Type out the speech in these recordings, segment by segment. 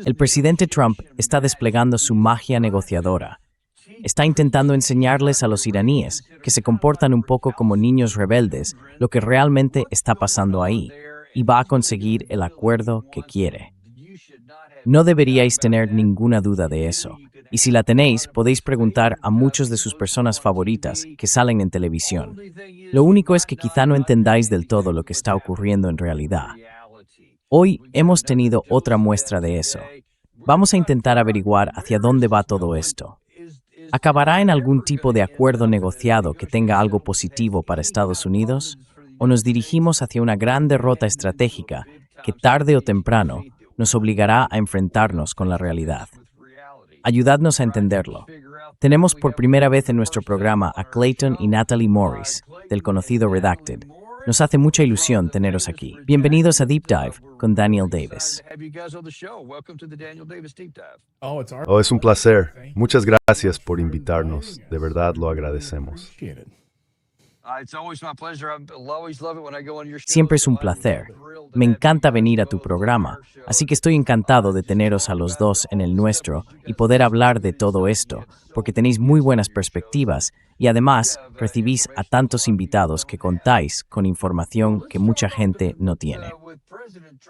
El presidente Trump está desplegando su magia negociadora. Está intentando enseñarles a los iraníes, que se comportan un poco como niños rebeldes, lo que realmente está pasando ahí, y va a conseguir el acuerdo que quiere. No deberíais tener ninguna duda de eso. Y si la tenéis, podéis preguntar a muchos de sus personas favoritas que salen en televisión. Lo único es que quizá no entendáis del todo lo que está ocurriendo en realidad. Hoy hemos tenido otra muestra de eso. Vamos a intentar averiguar hacia dónde va todo esto. ¿Acabará en algún tipo de acuerdo negociado que tenga algo positivo para Estados Unidos? ¿O nos dirigimos hacia una gran derrota estratégica que tarde o temprano nos obligará a enfrentarnos con la realidad? Ayudadnos a entenderlo. Tenemos por primera vez en nuestro programa a Clayton y Natalie Morris, del conocido Redacted. Nos hace mucha ilusión teneros aquí. Bienvenidos a Deep Dive con Daniel Davis. Oh, es un placer. Muchas gracias por invitarnos. De verdad lo agradecemos. Siempre es un placer. Me encanta venir a tu programa, así que estoy encantado de teneros a los dos en el nuestro y poder hablar de todo esto, porque tenéis muy buenas perspectivas y además recibís a tantos invitados que contáis con información que mucha gente no tiene.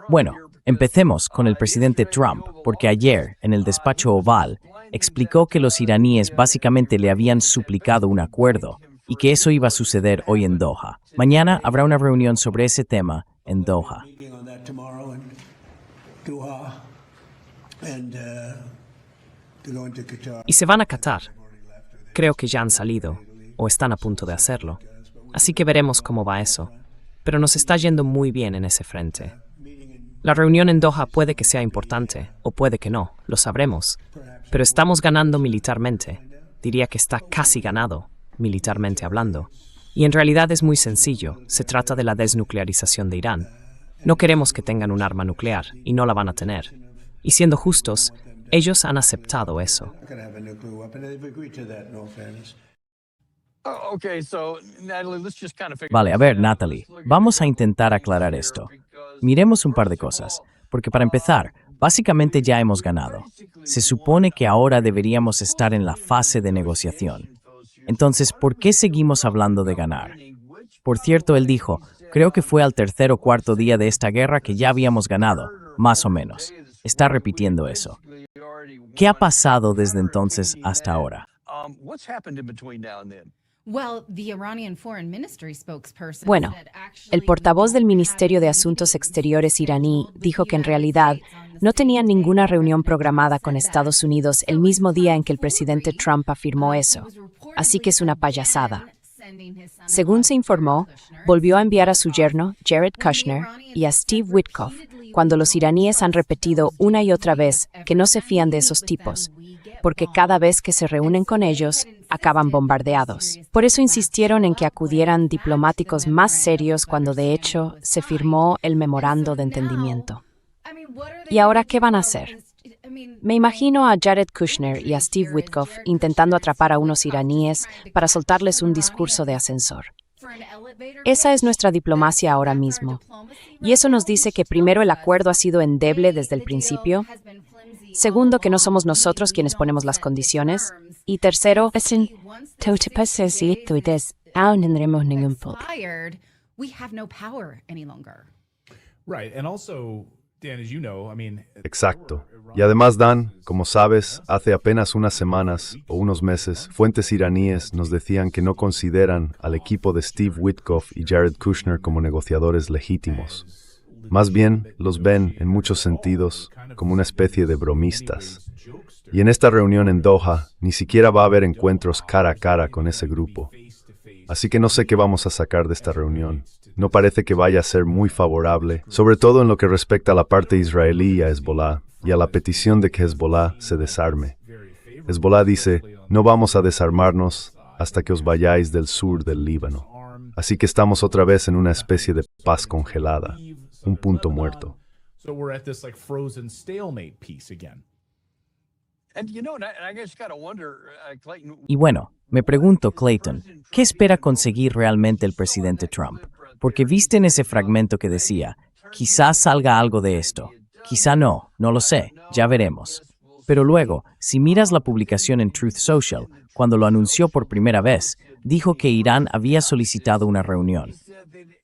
Bueno, empecemos con el presidente Trump, porque ayer, en el despacho Oval, explicó que los iraníes básicamente le habían suplicado un acuerdo y que eso iba a suceder hoy en Doha. Mañana habrá una reunión sobre ese tema en Doha. Y se van a Qatar. Creo que ya han salido, o están a punto de hacerlo. Así que veremos cómo va eso. Pero nos está yendo muy bien en ese frente. La reunión en Doha puede que sea importante, o puede que no, lo sabremos. Pero estamos ganando militarmente. Diría que está casi ganado, militarmente hablando. Y en realidad es muy sencillo, se trata de la desnuclearización de Irán. No queremos que tengan un arma nuclear, y no la van a tener. Y siendo justos, ellos han aceptado eso. Vale, a ver, Natalie, vamos a intentar aclarar esto. Miremos un par de cosas, porque para empezar, básicamente ya hemos ganado. Se supone que ahora deberíamos estar en la fase de negociación. Entonces, ¿por qué seguimos hablando de ganar? Por cierto, él dijo, creo que fue al tercer o cuarto día de esta guerra que ya habíamos ganado, más o menos. Está repitiendo eso. ¿Qué ha pasado desde entonces hasta ahora? Bueno, el portavoz del Ministerio de Asuntos Exteriores iraní dijo que en realidad no tenían ninguna reunión programada con Estados Unidos el mismo día en que el presidente Trump afirmó eso. Así que es una payasada. Según se informó, volvió a enviar a su yerno, Jared Kushner, y a Steve Witkoff, cuando los iraníes han repetido una y otra vez que no se fían de esos tipos, porque cada vez que se reúnen con ellos, acaban bombardeados. Por eso insistieron en que acudieran diplomáticos más serios cuando de hecho se firmó el memorando de entendimiento. ¿Y ahora qué van a hacer? Me imagino a Jared Kushner y a Steve Witkoff intentando atrapar a unos iraníes para soltarles un discurso de ascensor. Esa es nuestra diplomacia ahora mismo. Y eso nos dice que primero el acuerdo ha sido endeble desde el principio. Segundo, que no somos nosotros quienes ponemos las condiciones. Y tercero, aún tendremos ningún poder. Exacto. Y además, Dan, como sabes, hace apenas unas semanas o unos meses, fuentes iraníes nos decían que no consideran al equipo de Steve Witkoff y Jared Kushner como negociadores legítimos. Más bien, los ven, en muchos sentidos, como una especie de bromistas. Y en esta reunión en Doha, ni siquiera va a haber encuentros cara a cara con ese grupo. Así que no sé qué vamos a sacar de esta reunión. No parece que vaya a ser muy favorable, sobre todo en lo que respecta a la parte israelí y a Hezbollah, y a la petición de que Hezbollah se desarme. Hezbollah dice, no vamos a desarmarnos hasta que os vayáis del sur del Líbano. Así que estamos otra vez en una especie de paz congelada, un punto muerto. Y bueno, me pregunto, Clayton, ¿qué espera conseguir realmente el presidente Trump? Porque viste en ese fragmento que decía, quizás salga algo de esto. Quizá no, no lo sé, ya veremos. Pero luego, si miras la publicación en Truth Social, cuando lo anunció por primera vez, dijo que Irán había solicitado una reunión.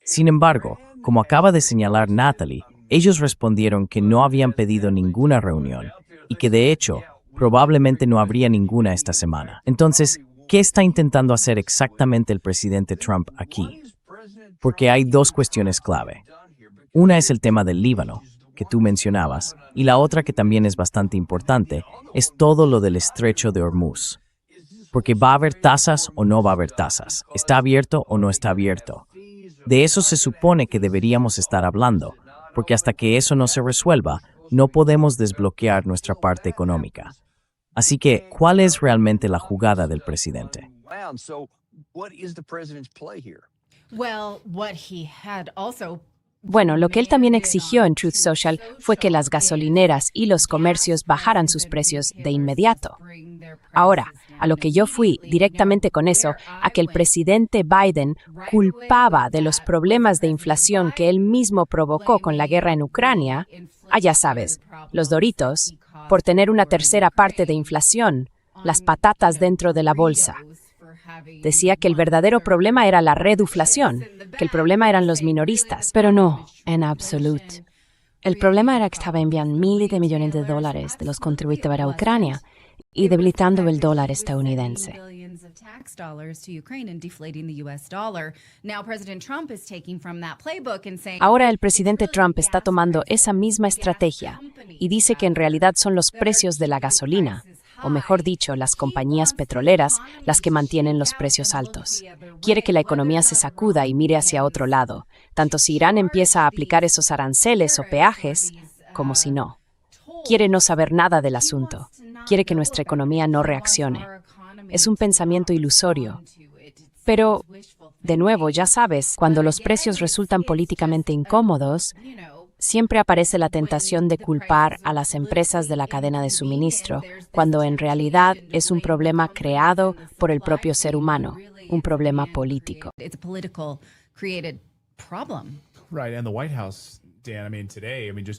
Sin embargo, como acaba de señalar Natalie, ellos respondieron que no habían pedido ninguna reunión y que de hecho, probablemente no habría ninguna esta semana. Entonces, ¿qué está intentando hacer exactamente el presidente Trump aquí? Porque hay dos cuestiones clave. Una es el tema del Líbano, que tú mencionabas, y la otra que también es bastante importante, es todo lo del estrecho de Hormuz. Porque ¿va a haber tasas o no va a haber tasas? ¿Está abierto o no está abierto? De eso se supone que deberíamos estar hablando, porque hasta que eso no se resuelva, no podemos desbloquear nuestra parte económica. Así que, ¿cuál es realmente la jugada del presidente? Bueno, lo que él también exigió en Truth Social fue que las gasolineras y los comercios bajaran sus precios de inmediato. Ahora, a lo que yo fui directamente con eso, a que el presidente Biden culpaba de los problemas de inflación que él mismo provocó con la guerra en Ucrania, ya sabes, los Doritos, por tener una tercera parte de inflación, las patatas dentro de la bolsa. Decía que el verdadero problema era la reduflación, que el problema eran los minoristas, pero no, en absoluto. El problema era que estaba enviando miles de millones de dólares de los contribuyentes a Ucrania y debilitando el dólar estadounidense. Ahora el presidente Trump está tomando esa misma estrategia y dice que en realidad son los precios de la gasolina, o mejor dicho, las compañías petroleras, las que mantienen los precios altos. Quiere que la economía se sacuda y mire hacia otro lado, tanto si Irán empieza a aplicar esos aranceles o peajes, como si no. Quiere no saber nada del asunto. Quiere que nuestra economía no reaccione. Es un pensamiento ilusorio. Pero, de nuevo, ya sabes, cuando los precios resultan políticamente incómodos, siempre aparece la tentación de culpar a las empresas de la cadena de suministro, cuando en realidad es un problema creado por el propio ser humano, un problema político.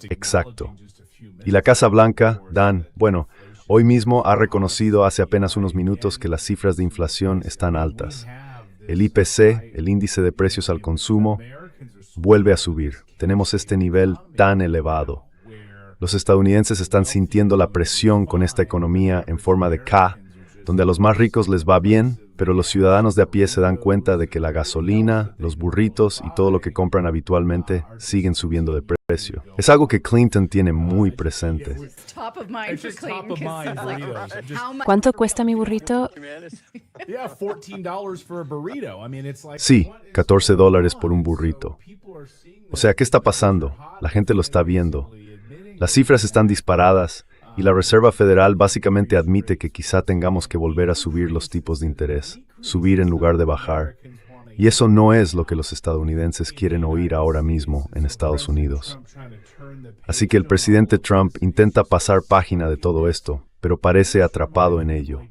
Exacto. Y la Casa Blanca, Dan, bueno, hoy mismo ha reconocido hace apenas unos minutos que las cifras de inflación están altas. El IPC, el índice de precios al consumo, vuelve a subir. Tenemos este nivel tan elevado. Los estadounidenses están sintiendo la presión con esta economía en forma de K, donde a los más ricos les va bien, pero los ciudadanos de a pie se dan cuenta de que la gasolina, los burritos y todo lo que compran habitualmente siguen subiendo de precio. Es algo que Clinton tiene muy presente. ¿Cuánto cuesta mi burrito? Sí, $14 por un burrito. O sea, ¿qué está pasando? La gente lo está viendo. Las cifras están disparadas y la Reserva Federal básicamente admite que quizá tengamos que volver a subir los tipos de interés, subir en lugar de bajar. Y eso no es lo que los estadounidenses quieren oír ahora mismo en Estados Unidos. Así que el presidente Trump intenta pasar página de todo esto, pero parece atrapado en ello.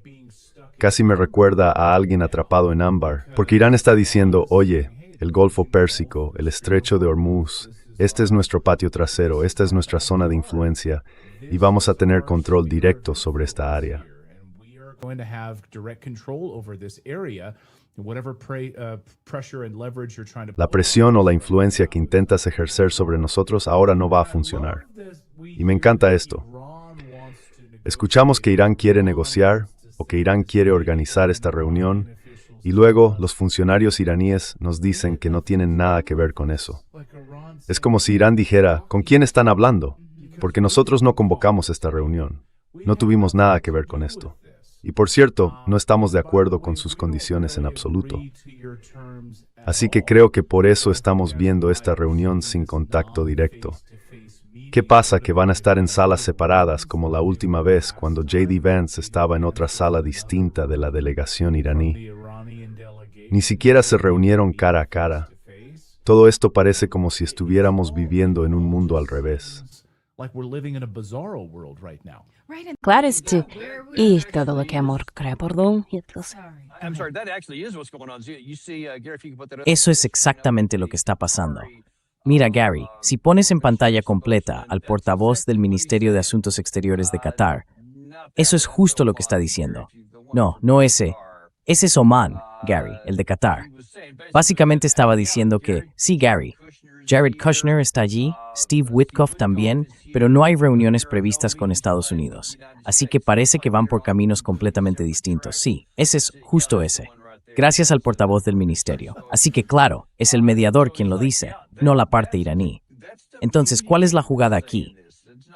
Casi me recuerda a alguien atrapado en ámbar, porque Irán está diciendo, oye, el Golfo Pérsico, el Estrecho de Hormuz, este es nuestro patio trasero, esta es nuestra zona de influencia, y vamos a tener control directo sobre esta área. La presión o la influencia que intentas ejercer sobre nosotros ahora no va a funcionar. Y me encanta esto. Escuchamos que Irán quiere negociar o que Irán quiere organizar esta reunión y luego los funcionarios iraníes nos dicen que no tienen nada que ver con eso. Es como si Irán dijera, ¿con quién están hablando? Porque nosotros no convocamos esta reunión. No tuvimos nada que ver con esto. Y por cierto, no estamos de acuerdo con sus condiciones en absoluto. Así que creo que por eso estamos viendo esta reunión sin contacto directo. ¿Qué pasa? Que van a estar en salas separadas como la última vez cuando J.D. Vance estaba en otra sala distinta de la delegación iraní. Ni siquiera se reunieron cara a cara. Todo esto parece como si estuviéramos viviendo en un mundo al revés. Claro, y todo lo que amor crea, perdón. Eso es exactamente lo que está pasando. Mira, Gary, si pones en pantalla completa al portavoz del Ministerio de Asuntos Exteriores de Qatar, eso es justo lo que está diciendo. No ese. Ese es Oman, Gary, el de Qatar. Básicamente estaba diciendo que, sí, Gary, Jared Kushner está allí, Steve Witkoff también, pero no hay reuniones previstas con Estados Unidos. Así que parece que van por caminos completamente distintos. Sí, ese es justo ese. Gracias al portavoz del ministerio. Así que claro, es el mediador quien lo dice, no la parte iraní. Entonces, ¿cuál es la jugada aquí?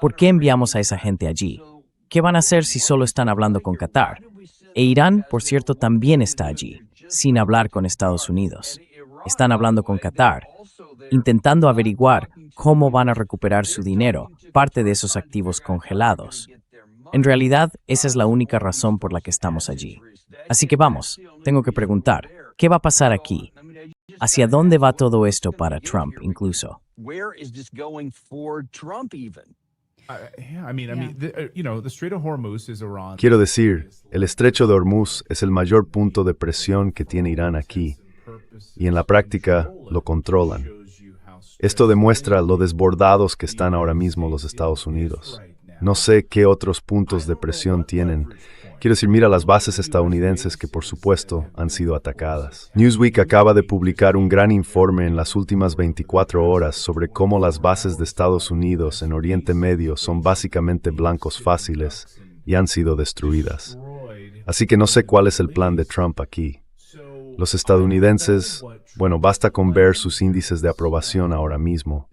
¿Por qué enviamos a esa gente allí? ¿Qué van a hacer si solo están hablando con Qatar? E Irán, por cierto, también está allí, sin hablar con Estados Unidos. Están hablando con Qatar, intentando averiguar cómo van a recuperar su dinero, parte de esos activos congelados. En realidad, esa es la única razón por la que estamos allí. Así que vamos, tengo que preguntar, ¿qué va a pasar aquí? ¿Hacia dónde va todo esto para Trump incluso? Quiero decir, el estrecho de Hormuz es el mayor punto de presión que tiene Irán aquí, y en la práctica lo controlan. Esto demuestra lo desbordados que están ahora mismo los Estados Unidos. No sé qué otros puntos de presión tienen. Quiero decir, mira las bases estadounidenses que, por supuesto, han sido atacadas. Newsweek acaba de publicar un gran informe en las últimas 24 horas sobre cómo las bases de Estados Unidos en Oriente Medio son básicamente blancos fáciles y han sido destruidas. Así que no sé cuál es el plan de Trump aquí. Los estadounidenses, bueno, basta con ver sus índices de aprobación ahora mismo.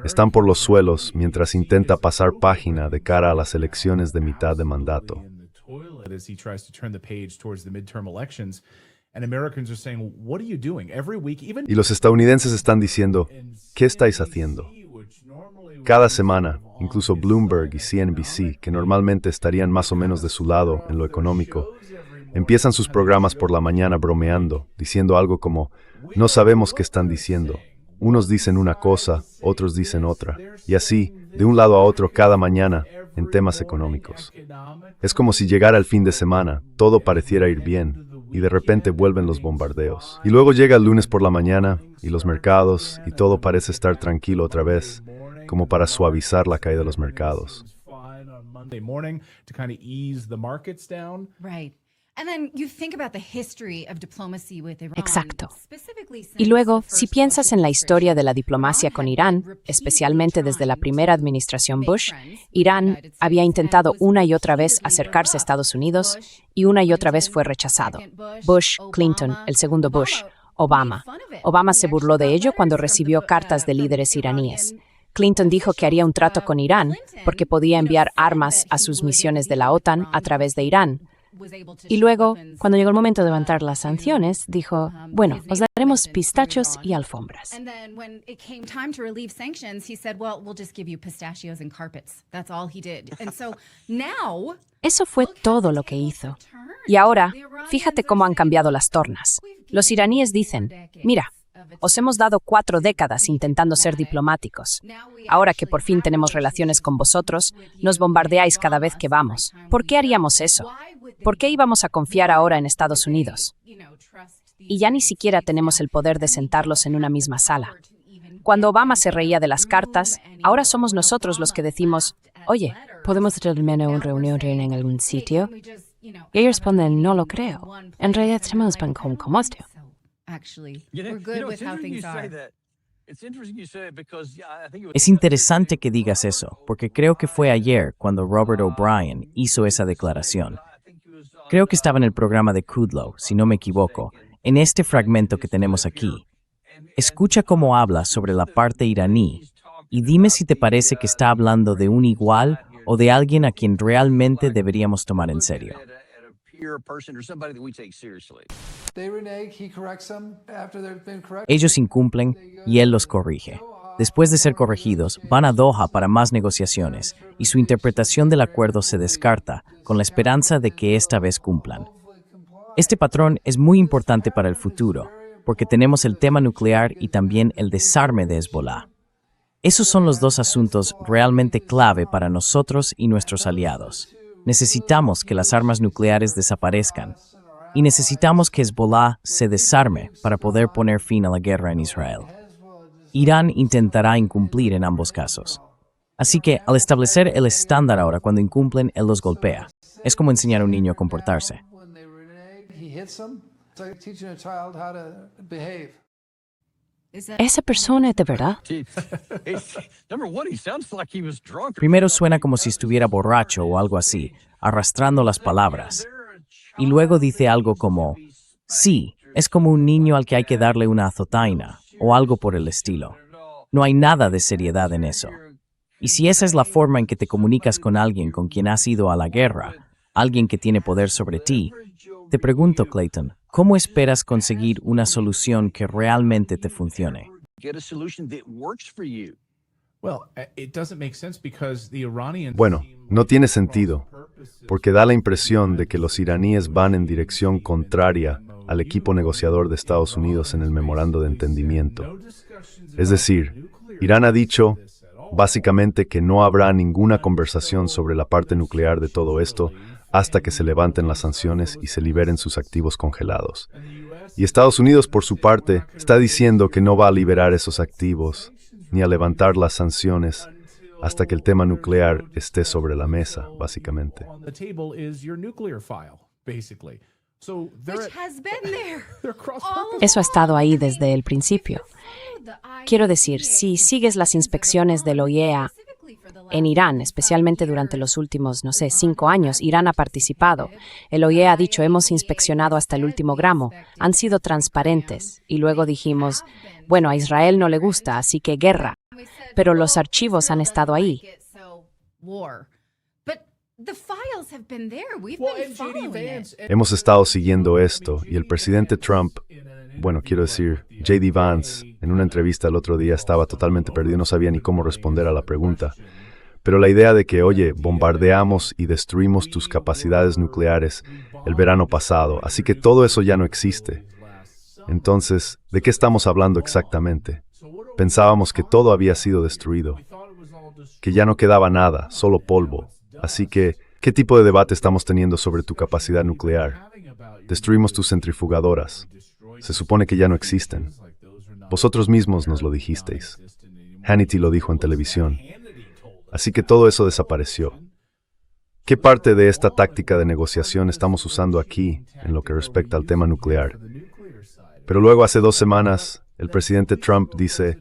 Están por los suelos mientras intenta pasar página de cara a las elecciones de mitad de mandato. Y los estadounidenses están diciendo, ¿qué estáis haciendo? Cada semana, incluso Bloomberg y CNBC, que normalmente estarían más o menos de su lado en lo económico, empiezan sus programas por la mañana bromeando, diciendo algo como, no sabemos qué están diciendo. Unos dicen una cosa, otros dicen otra, y así, de un lado a otro cada mañana, en temas económicos. Es como si llegara el fin de semana, todo pareciera ir bien, y de repente vuelven los bombardeos. Y luego llega el lunes por la mañana, y los mercados, y todo parece estar tranquilo otra vez, como para suavizar la caída de los mercados. Exacto. Y luego, si piensas en la historia de la diplomacia con Irán, especialmente desde la primera administración Bush, Irán había intentado una y otra vez acercarse a Estados Unidos y una y otra vez fue rechazado. Bush, Clinton, el segundo Bush, Obama. Obama se burló de ello cuando recibió cartas de líderes iraníes. Clinton dijo que haría un trato con Irán porque podía enviar armas a sus misiones de la OTAN a través de Irán. Y luego, cuando llegó el momento de levantar las sanciones, dijo, bueno, os daremos pistachos y alfombras. Eso fue todo lo que hizo. Y ahora, fíjate cómo han cambiado las tornas. Los iraníes dicen, mira, os hemos dado 4 décadas intentando ser diplomáticos. Ahora que por fin tenemos relaciones con vosotros, nos bombardeáis cada vez que vamos. ¿Por qué haríamos eso? ¿Por qué íbamos a confiar ahora en Estados Unidos? Y ya ni siquiera tenemos el poder de sentarlos en una misma sala. Cuando Obama se reía de las cartas, ahora somos nosotros los que decimos, oye, ¿podemos terminar una reunión en algún sitio? Y ellos responden, no lo creo. En realidad tenemos pan como esto. Es interesante que digas eso, porque creo que fue ayer cuando Robert O'Brien hizo esa declaración. Creo que estaba en el programa de Kudlow, si no me equivoco, en este fragmento que tenemos aquí. Escucha cómo habla sobre la parte iraní y dime si te parece que está hablando de un igual o de alguien a quien realmente deberíamos tomar en serio. Ellos incumplen y él los corrige. Después de ser corregidos, van a Doha para más negociaciones y su interpretación del acuerdo se descarta con la esperanza de que esta vez cumplan. Este patrón es muy importante para el futuro, porque tenemos el tema nuclear y también el desarme de Hezbollah. Esos son los dos asuntos realmente clave para nosotros y nuestros aliados. Necesitamos que las armas nucleares desaparezcan y necesitamos que Hezbollah se desarme para poder poner fin a la guerra en Israel. Irán intentará incumplir en ambos casos. Así que, al establecer el estándar ahora, cuando incumplen, él los golpea. Es como enseñar a un niño a comportarse. ¿Esa persona es de verdad? Primero suena como si estuviera borracho o algo así, arrastrando las palabras. Y luego dice algo como, sí, es como un niño al que hay que darle una azotaina, o algo por el estilo. No hay nada de seriedad en eso. Y si esa es la forma en que te comunicas con alguien con quien has ido a la guerra, alguien que tiene poder sobre ti, te pregunto, Clayton, ¿cómo esperas conseguir una solución que realmente te funcione? Bueno, no tiene sentido, porque da la impresión de que los iraníes van en dirección contraria al equipo negociador de Estados Unidos en el memorando de entendimiento. Es decir, Irán ha dicho básicamente que no habrá ninguna conversación sobre la parte nuclear de todo esto hasta que se levanten las sanciones y se liberen sus activos congelados. Y Estados Unidos, por su parte, está diciendo que no va a liberar esos activos ni a levantar las sanciones hasta que el tema nuclear esté sobre la mesa, básicamente. Eso ha estado ahí desde el principio. Quiero decir, si sigues las inspecciones del OIEA en Irán, especialmente durante los últimos, 5 años, Irán ha participado. El OIEA ha dicho, hemos inspeccionado hasta el último gramo, han sido transparentes. Y luego dijimos, bueno, a Israel no le gusta, así que guerra. Pero los archivos han estado ahí. Hemos estado siguiendo esto y el presidente Trump, J.D. Vance, en una entrevista el otro día estaba totalmente perdido, no sabía ni cómo responder a la pregunta. Pero la idea de que, oye, bombardeamos y destruimos tus capacidades nucleares el verano pasado, así que todo eso ya no existe. Entonces, ¿de qué estamos hablando exactamente? Pensábamos que todo había sido destruido, que ya no quedaba nada, solo polvo. Así que, ¿qué tipo de debate estamos teniendo sobre tu capacidad nuclear? Destruimos tus centrifugadoras. Se supone que ya no existen. Vosotros mismos nos lo dijisteis. Hannity lo dijo en televisión. Así que todo eso desapareció. ¿Qué parte de esta táctica de negociación estamos usando aquí en lo que respecta al tema nuclear? Pero luego, hace 2 semanas, el presidente Trump dice,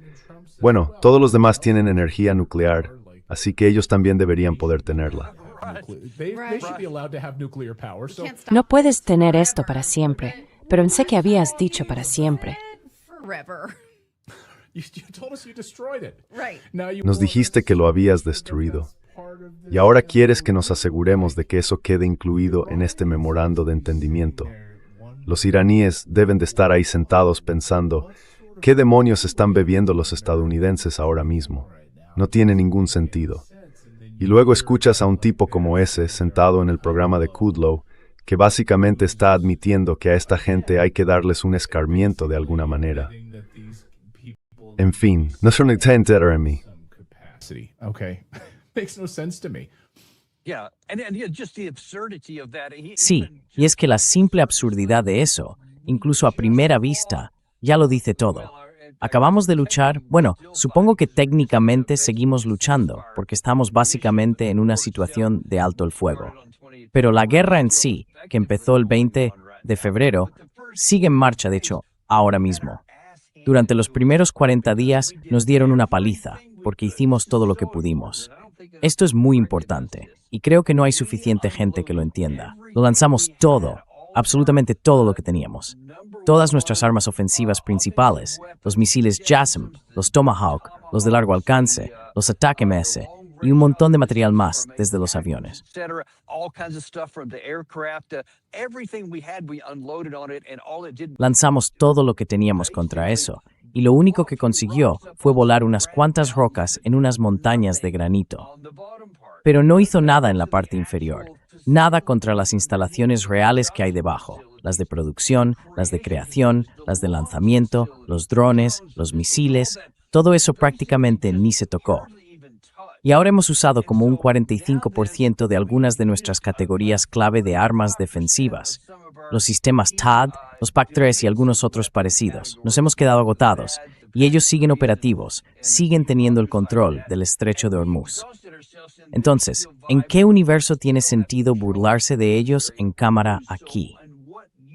bueno, todos los demás tienen energía nuclear, así que ellos también deberían poder tenerla. No puedes tener esto para siempre, pero pensé que habías dicho para siempre. Nos dijiste que lo habías destruido. Y ahora quieres que nos aseguremos de que eso quede incluido en este memorando de entendimiento. Los iraníes deben de estar ahí sentados pensando, ¿qué demonios están bebiendo los estadounidenses ahora mismo? No tiene ningún sentido. Y luego escuchas a un tipo como ese sentado en el programa de Kudlow, que básicamente está admitiendo que a esta gente hay que darles un escarmiento de alguna manera. En fin, no se entender en mí. Sí, y es que la simple absurdidad de eso, incluso a primera vista, ya lo dice todo. Acabamos de luchar, bueno, supongo que técnicamente seguimos luchando, porque estamos básicamente en una situación de alto el fuego. Pero la guerra en sí, que empezó el 20 de febrero, sigue en marcha, de hecho, ahora mismo. Durante los primeros 40 días nos dieron una paliza, porque hicimos todo lo que pudimos. Esto es muy importante, y creo que no hay suficiente gente que lo entienda. Lo lanzamos todo, absolutamente todo lo que teníamos. Todas nuestras armas ofensivas principales, los misiles JASSM, los Tomahawk, los de largo alcance, los ATACMS, y un montón de material más desde los aviones. Lanzamos todo lo que teníamos contra eso, y lo único que consiguió fue volar unas cuantas rocas en unas montañas de granito. Pero no hizo nada en la parte inferior, nada contra las instalaciones reales que hay debajo, las de producción, las de creación, las de lanzamiento, los drones, los misiles, todo eso prácticamente ni se tocó. Y ahora hemos usado como un 45% de algunas de nuestras categorías clave de armas defensivas. Los sistemas THAAD, los PAC-3 y algunos otros parecidos. Nos hemos quedado agotados. y ellos siguen operativos, siguen teniendo el control del estrecho de Hormuz. Entonces, ¿en qué universo tiene sentido burlarse de ellos en cámara aquí?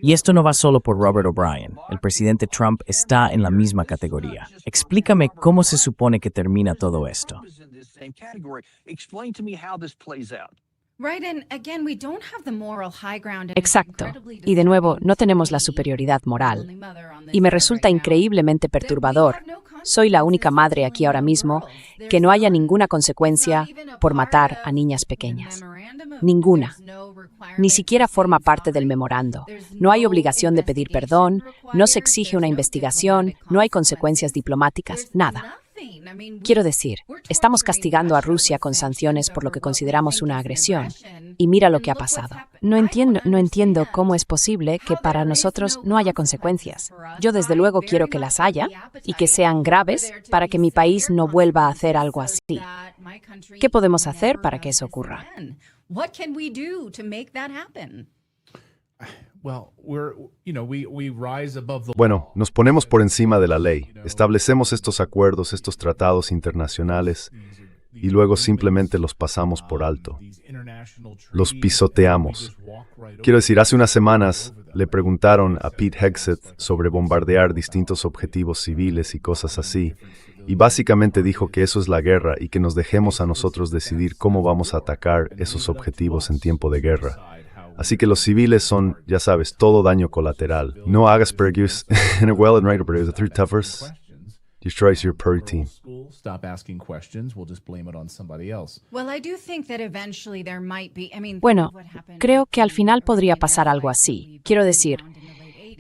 Y esto no va solo por Robert O'Brien. El presidente Trump está en la misma categoría. Explícame cómo se supone que termina todo esto. Exacto. Y de nuevo, no tenemos la superioridad moral. Y me resulta increíblemente perturbador. Soy la única madre aquí ahora mismo que no haya ninguna consecuencia por matar a niñas pequeñas. Ninguna. Ni siquiera forma parte del memorando. No hay obligación de pedir perdón, no se exige una investigación, no hay consecuencias diplomáticas, nada. Quiero decir, estamos castigando a Rusia con sanciones por lo que consideramos una agresión. Y mira lo que ha pasado. No entiendo cómo es posible que para nosotros no haya consecuencias. Yo desde luego quiero que las haya y que sean graves para que mi país no vuelva a hacer algo así. ¿Qué podemos hacer para que eso ocurra? Bueno, nos ponemos por encima de la ley, establecemos estos acuerdos, estos tratados internacionales, y luego simplemente los pasamos por alto. Los pisoteamos. Quiero decir, hace unas semanas le preguntaron a Pete Hegseth sobre bombardear distintos objetivos civiles y cosas así, y básicamente dijo que eso es la guerra y que nos dejemos a nosotros decidir cómo vamos a atacar esos objetivos en tiempo de guerra. Así que los civiles son, ya sabes, todo daño colateral. No hagas pergus in a well and right over the three toughers. Destroys your protein. Bueno, creo que al final podría pasar algo así. Quiero decir,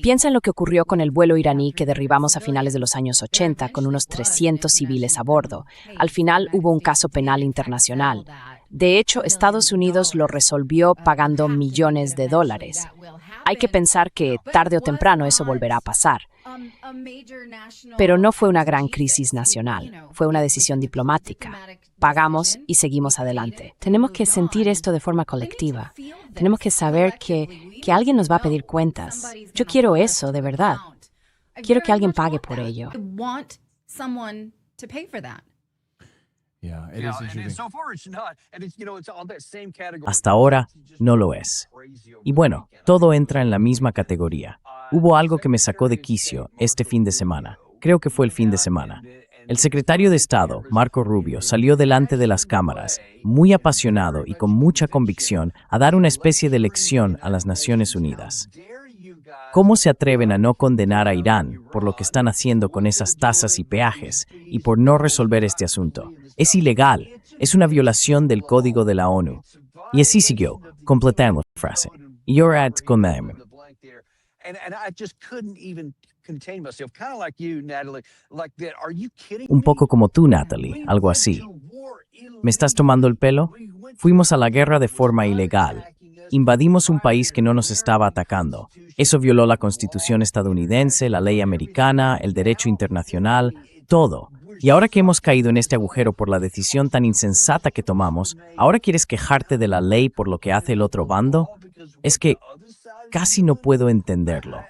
piensa en lo que ocurrió con el vuelo iraní que derribamos a finales de los años 80 con unos 300 civiles a bordo. Al final hubo un caso penal internacional. De hecho, Estados Unidos lo resolvió pagando millones de dólares. Hay que pensar que tarde o temprano eso volverá a pasar. Pero no fue una gran crisis nacional, fue una decisión diplomática. Pagamos y seguimos adelante. Tenemos que sentir esto de forma colectiva. Tenemos que saber que alguien nos va a pedir cuentas. Yo quiero eso, de verdad. Quiero que alguien pague por ello. Hasta ahora no lo es. Y bueno, todo entra en la misma categoría. Hubo algo que me sacó de quicio este fin de semana. Creo que fue el fin de semana. El secretario de Estado, Marco Rubio, salió delante de las cámaras, muy apasionado y con mucha convicción, a dar una especie de lección a las Naciones Unidas. ¿Cómo se atreven a no condenar a Irán por lo que están haciendo con esas tasas y peajes y por no resolver este asunto? Es ilegal, es una violación del Código de la ONU. Y así siguió, completamos la frase. You're at command. Un poco como tú, Natalie, algo así. ¿Me estás tomando el pelo? Fuimos a la guerra de forma ilegal. Invadimos un país que no nos estaba atacando. Eso violó la Constitución estadounidense, la ley americana, el derecho internacional, todo. Y ahora que hemos caído en este agujero por la decisión tan insensata que tomamos, ¿ahora quieres quejarte de la ley por lo que hace el otro bando? Es que casi no puedo entenderlo.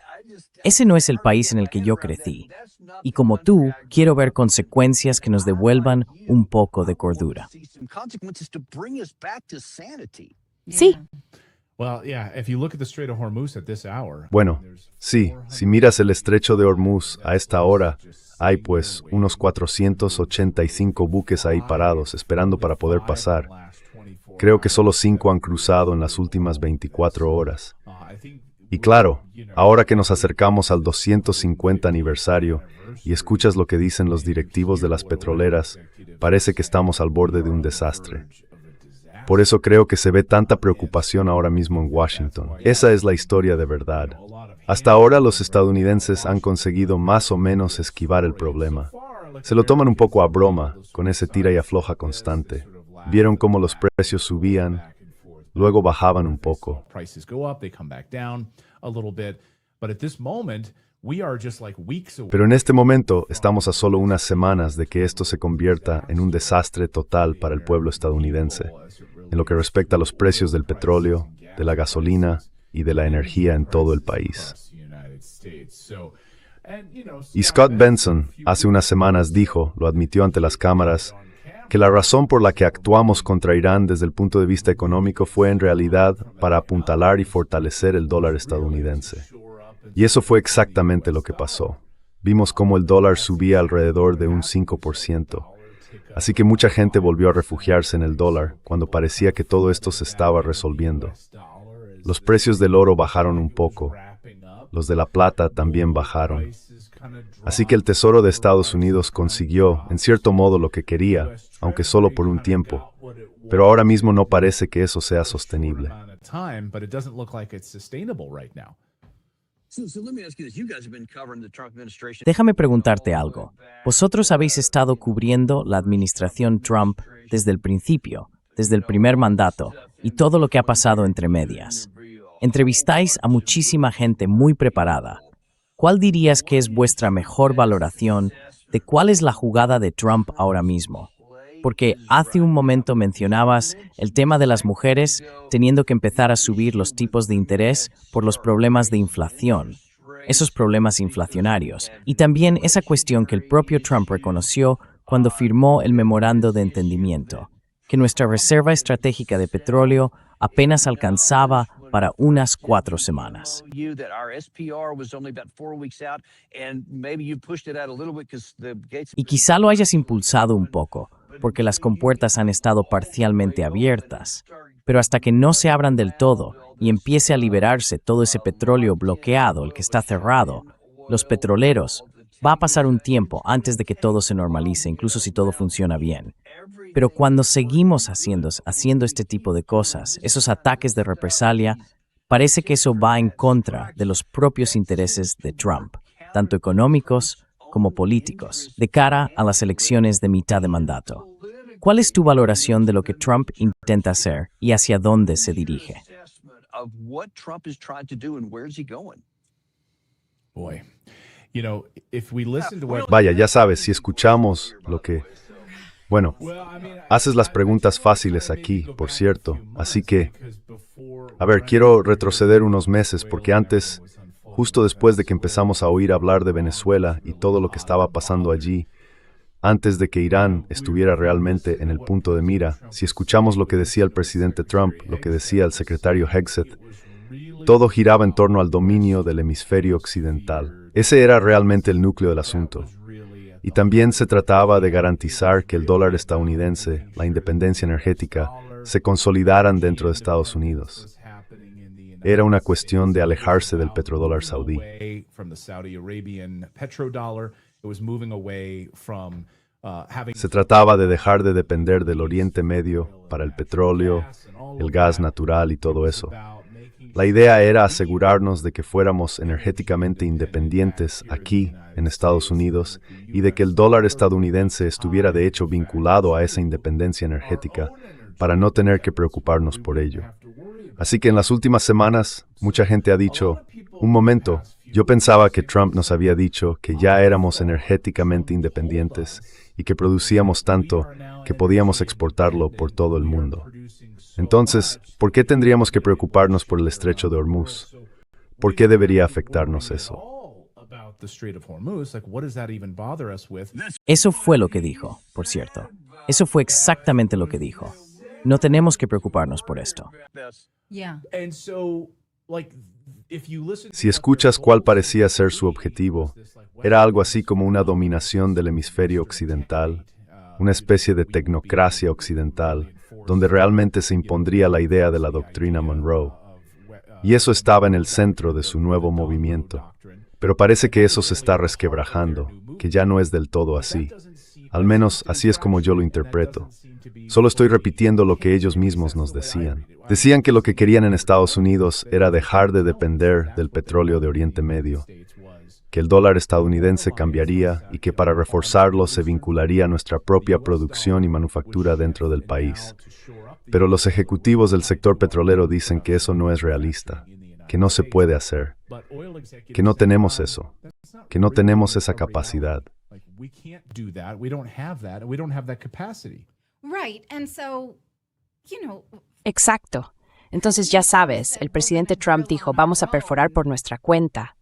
Ese no es el país en el que yo crecí. Y como tú, quiero ver consecuencias que nos devuelvan un poco de cordura. Sí. Bueno, sí, si miras el estrecho de Hormuz a esta hora, hay pues unos 485 buques ahí parados esperando para poder pasar. Creo que solo 5 han cruzado en las últimas 24 horas. Y claro, ahora que nos acercamos al 250 aniversario y escuchas lo que dicen los directivos de las petroleras, parece que estamos al borde de un desastre. Por eso creo que se ve tanta preocupación ahora mismo en Washington. Esa es la historia de verdad. Hasta ahora los estadounidenses han conseguido más o menos esquivar el problema. Se lo toman un poco a broma, con ese tira y afloja constante. Vieron cómo los precios subían, luego bajaban un poco. Pero en este momento estamos a solo unas semanas de que esto se convierta en un desastre total para el pueblo estadounidense, en lo que respecta a los precios del petróleo, de la gasolina y de la energía en todo el país. Y Scott Benson, hace unas semanas dijo, lo admitió ante las cámaras, que la razón por la que actuamos contra Irán desde el punto de vista económico fue en realidad para apuntalar y fortalecer el dólar estadounidense. Y eso fue exactamente lo que pasó. Vimos cómo el dólar subía alrededor de un 5%. Así que mucha gente volvió a refugiarse en el dólar cuando parecía que todo esto se estaba resolviendo. Los precios del oro bajaron un poco. Los de la plata también bajaron. Así que el Tesoro de Estados Unidos consiguió, en cierto modo, lo que quería, aunque solo por un tiempo. Pero ahora mismo no parece que eso sea sostenible. Déjame preguntarte algo. Vosotros habéis estado cubriendo la administración Trump desde el principio, desde el primer mandato, y todo lo que ha pasado entre medias. Entrevistáis a muchísima gente muy preparada. ¿Cuál dirías que es vuestra mejor valoración de cuál es la jugada de Trump ahora mismo? Porque hace un momento mencionabas el tema de las mujeres teniendo que empezar a subir los tipos de interés por los problemas de inflación, esos problemas inflacionarios, y también esa cuestión que el propio Trump reconoció cuando firmó el memorando de entendimiento, que nuestra reserva estratégica de petróleo apenas alcanzaba para unas 4 semanas. Y quizá lo hayas impulsado un poco, porque las compuertas han estado parcialmente abiertas. Pero hasta que no se abran del todo y empiece a liberarse todo ese petróleo bloqueado, el que está cerrado, los petroleros, va a pasar un tiempo antes de que todo se normalice, incluso si todo funciona bien. Pero cuando seguimos haciendo este tipo de cosas, esos ataques de represalia, parece que eso va en contra de los propios intereses de Trump, tanto económicos como políticos, de cara a las elecciones de mitad de mandato. ¿Cuál es tu valoración de lo que Trump intenta hacer y hacia dónde se dirige? Vaya, ya sabes, si escuchamos lo que... Bueno, haces las preguntas fáciles aquí, por cierto, así que... A ver, quiero retroceder unos meses porque antes, justo después de que empezamos a oír hablar de Venezuela y todo lo que estaba pasando allí, antes de que Irán estuviera realmente en el punto de mira, si escuchamos lo que decía el presidente Trump, lo que decía el secretario Hegseth, todo giraba en torno al dominio del hemisferio occidental. Ese era realmente el núcleo del asunto. Y también se trataba de garantizar que el dólar estadounidense, la independencia energética, se consolidaran dentro de Estados Unidos. Era una cuestión de alejarse del petrodólar saudí. Se trataba de dejar de depender del Oriente Medio para el petróleo, el gas natural y todo eso. La idea era asegurarnos de que fuéramos energéticamente independientes aquí, en Estados Unidos, y de que el dólar estadounidense estuviera de hecho vinculado a esa independencia energética para no tener que preocuparnos por ello. Así que en las últimas semanas, mucha gente ha dicho, un momento, yo pensaba que Trump nos había dicho que ya éramos energéticamente independientes y que producíamos tanto que podíamos exportarlo por todo el mundo. Entonces, ¿por qué tendríamos que preocuparnos por el estrecho de Hormuz? ¿Por qué debería afectarnos eso? Eso fue lo que dijo, por cierto. Eso fue exactamente lo que dijo. No tenemos que preocuparnos por esto. Si escuchas cuál parecía ser su objetivo, era algo así como una dominación del hemisferio occidental, una especie de tecnocracia occidental, donde realmente se impondría la idea de la doctrina Monroe. Y eso estaba en el centro de su nuevo movimiento. Pero parece que eso se está resquebrajando, que ya no es del todo así. Al menos así es como yo lo interpreto. Solo estoy repitiendo lo que ellos mismos nos decían. Decían que lo que querían en Estados Unidos era dejar de depender del petróleo de Oriente Medio, que el dólar estadounidense cambiaría y que para reforzarlo se vincularía a nuestra propia producción y manufactura dentro del país. Pero los ejecutivos del sector petrolero dicen que eso no es realista, que no se puede hacer, que no tenemos eso, que no tenemos esa capacidad. Exacto. Entonces ya sabes, el presidente Trump dijo, vamos a perforar por nuestra cuenta.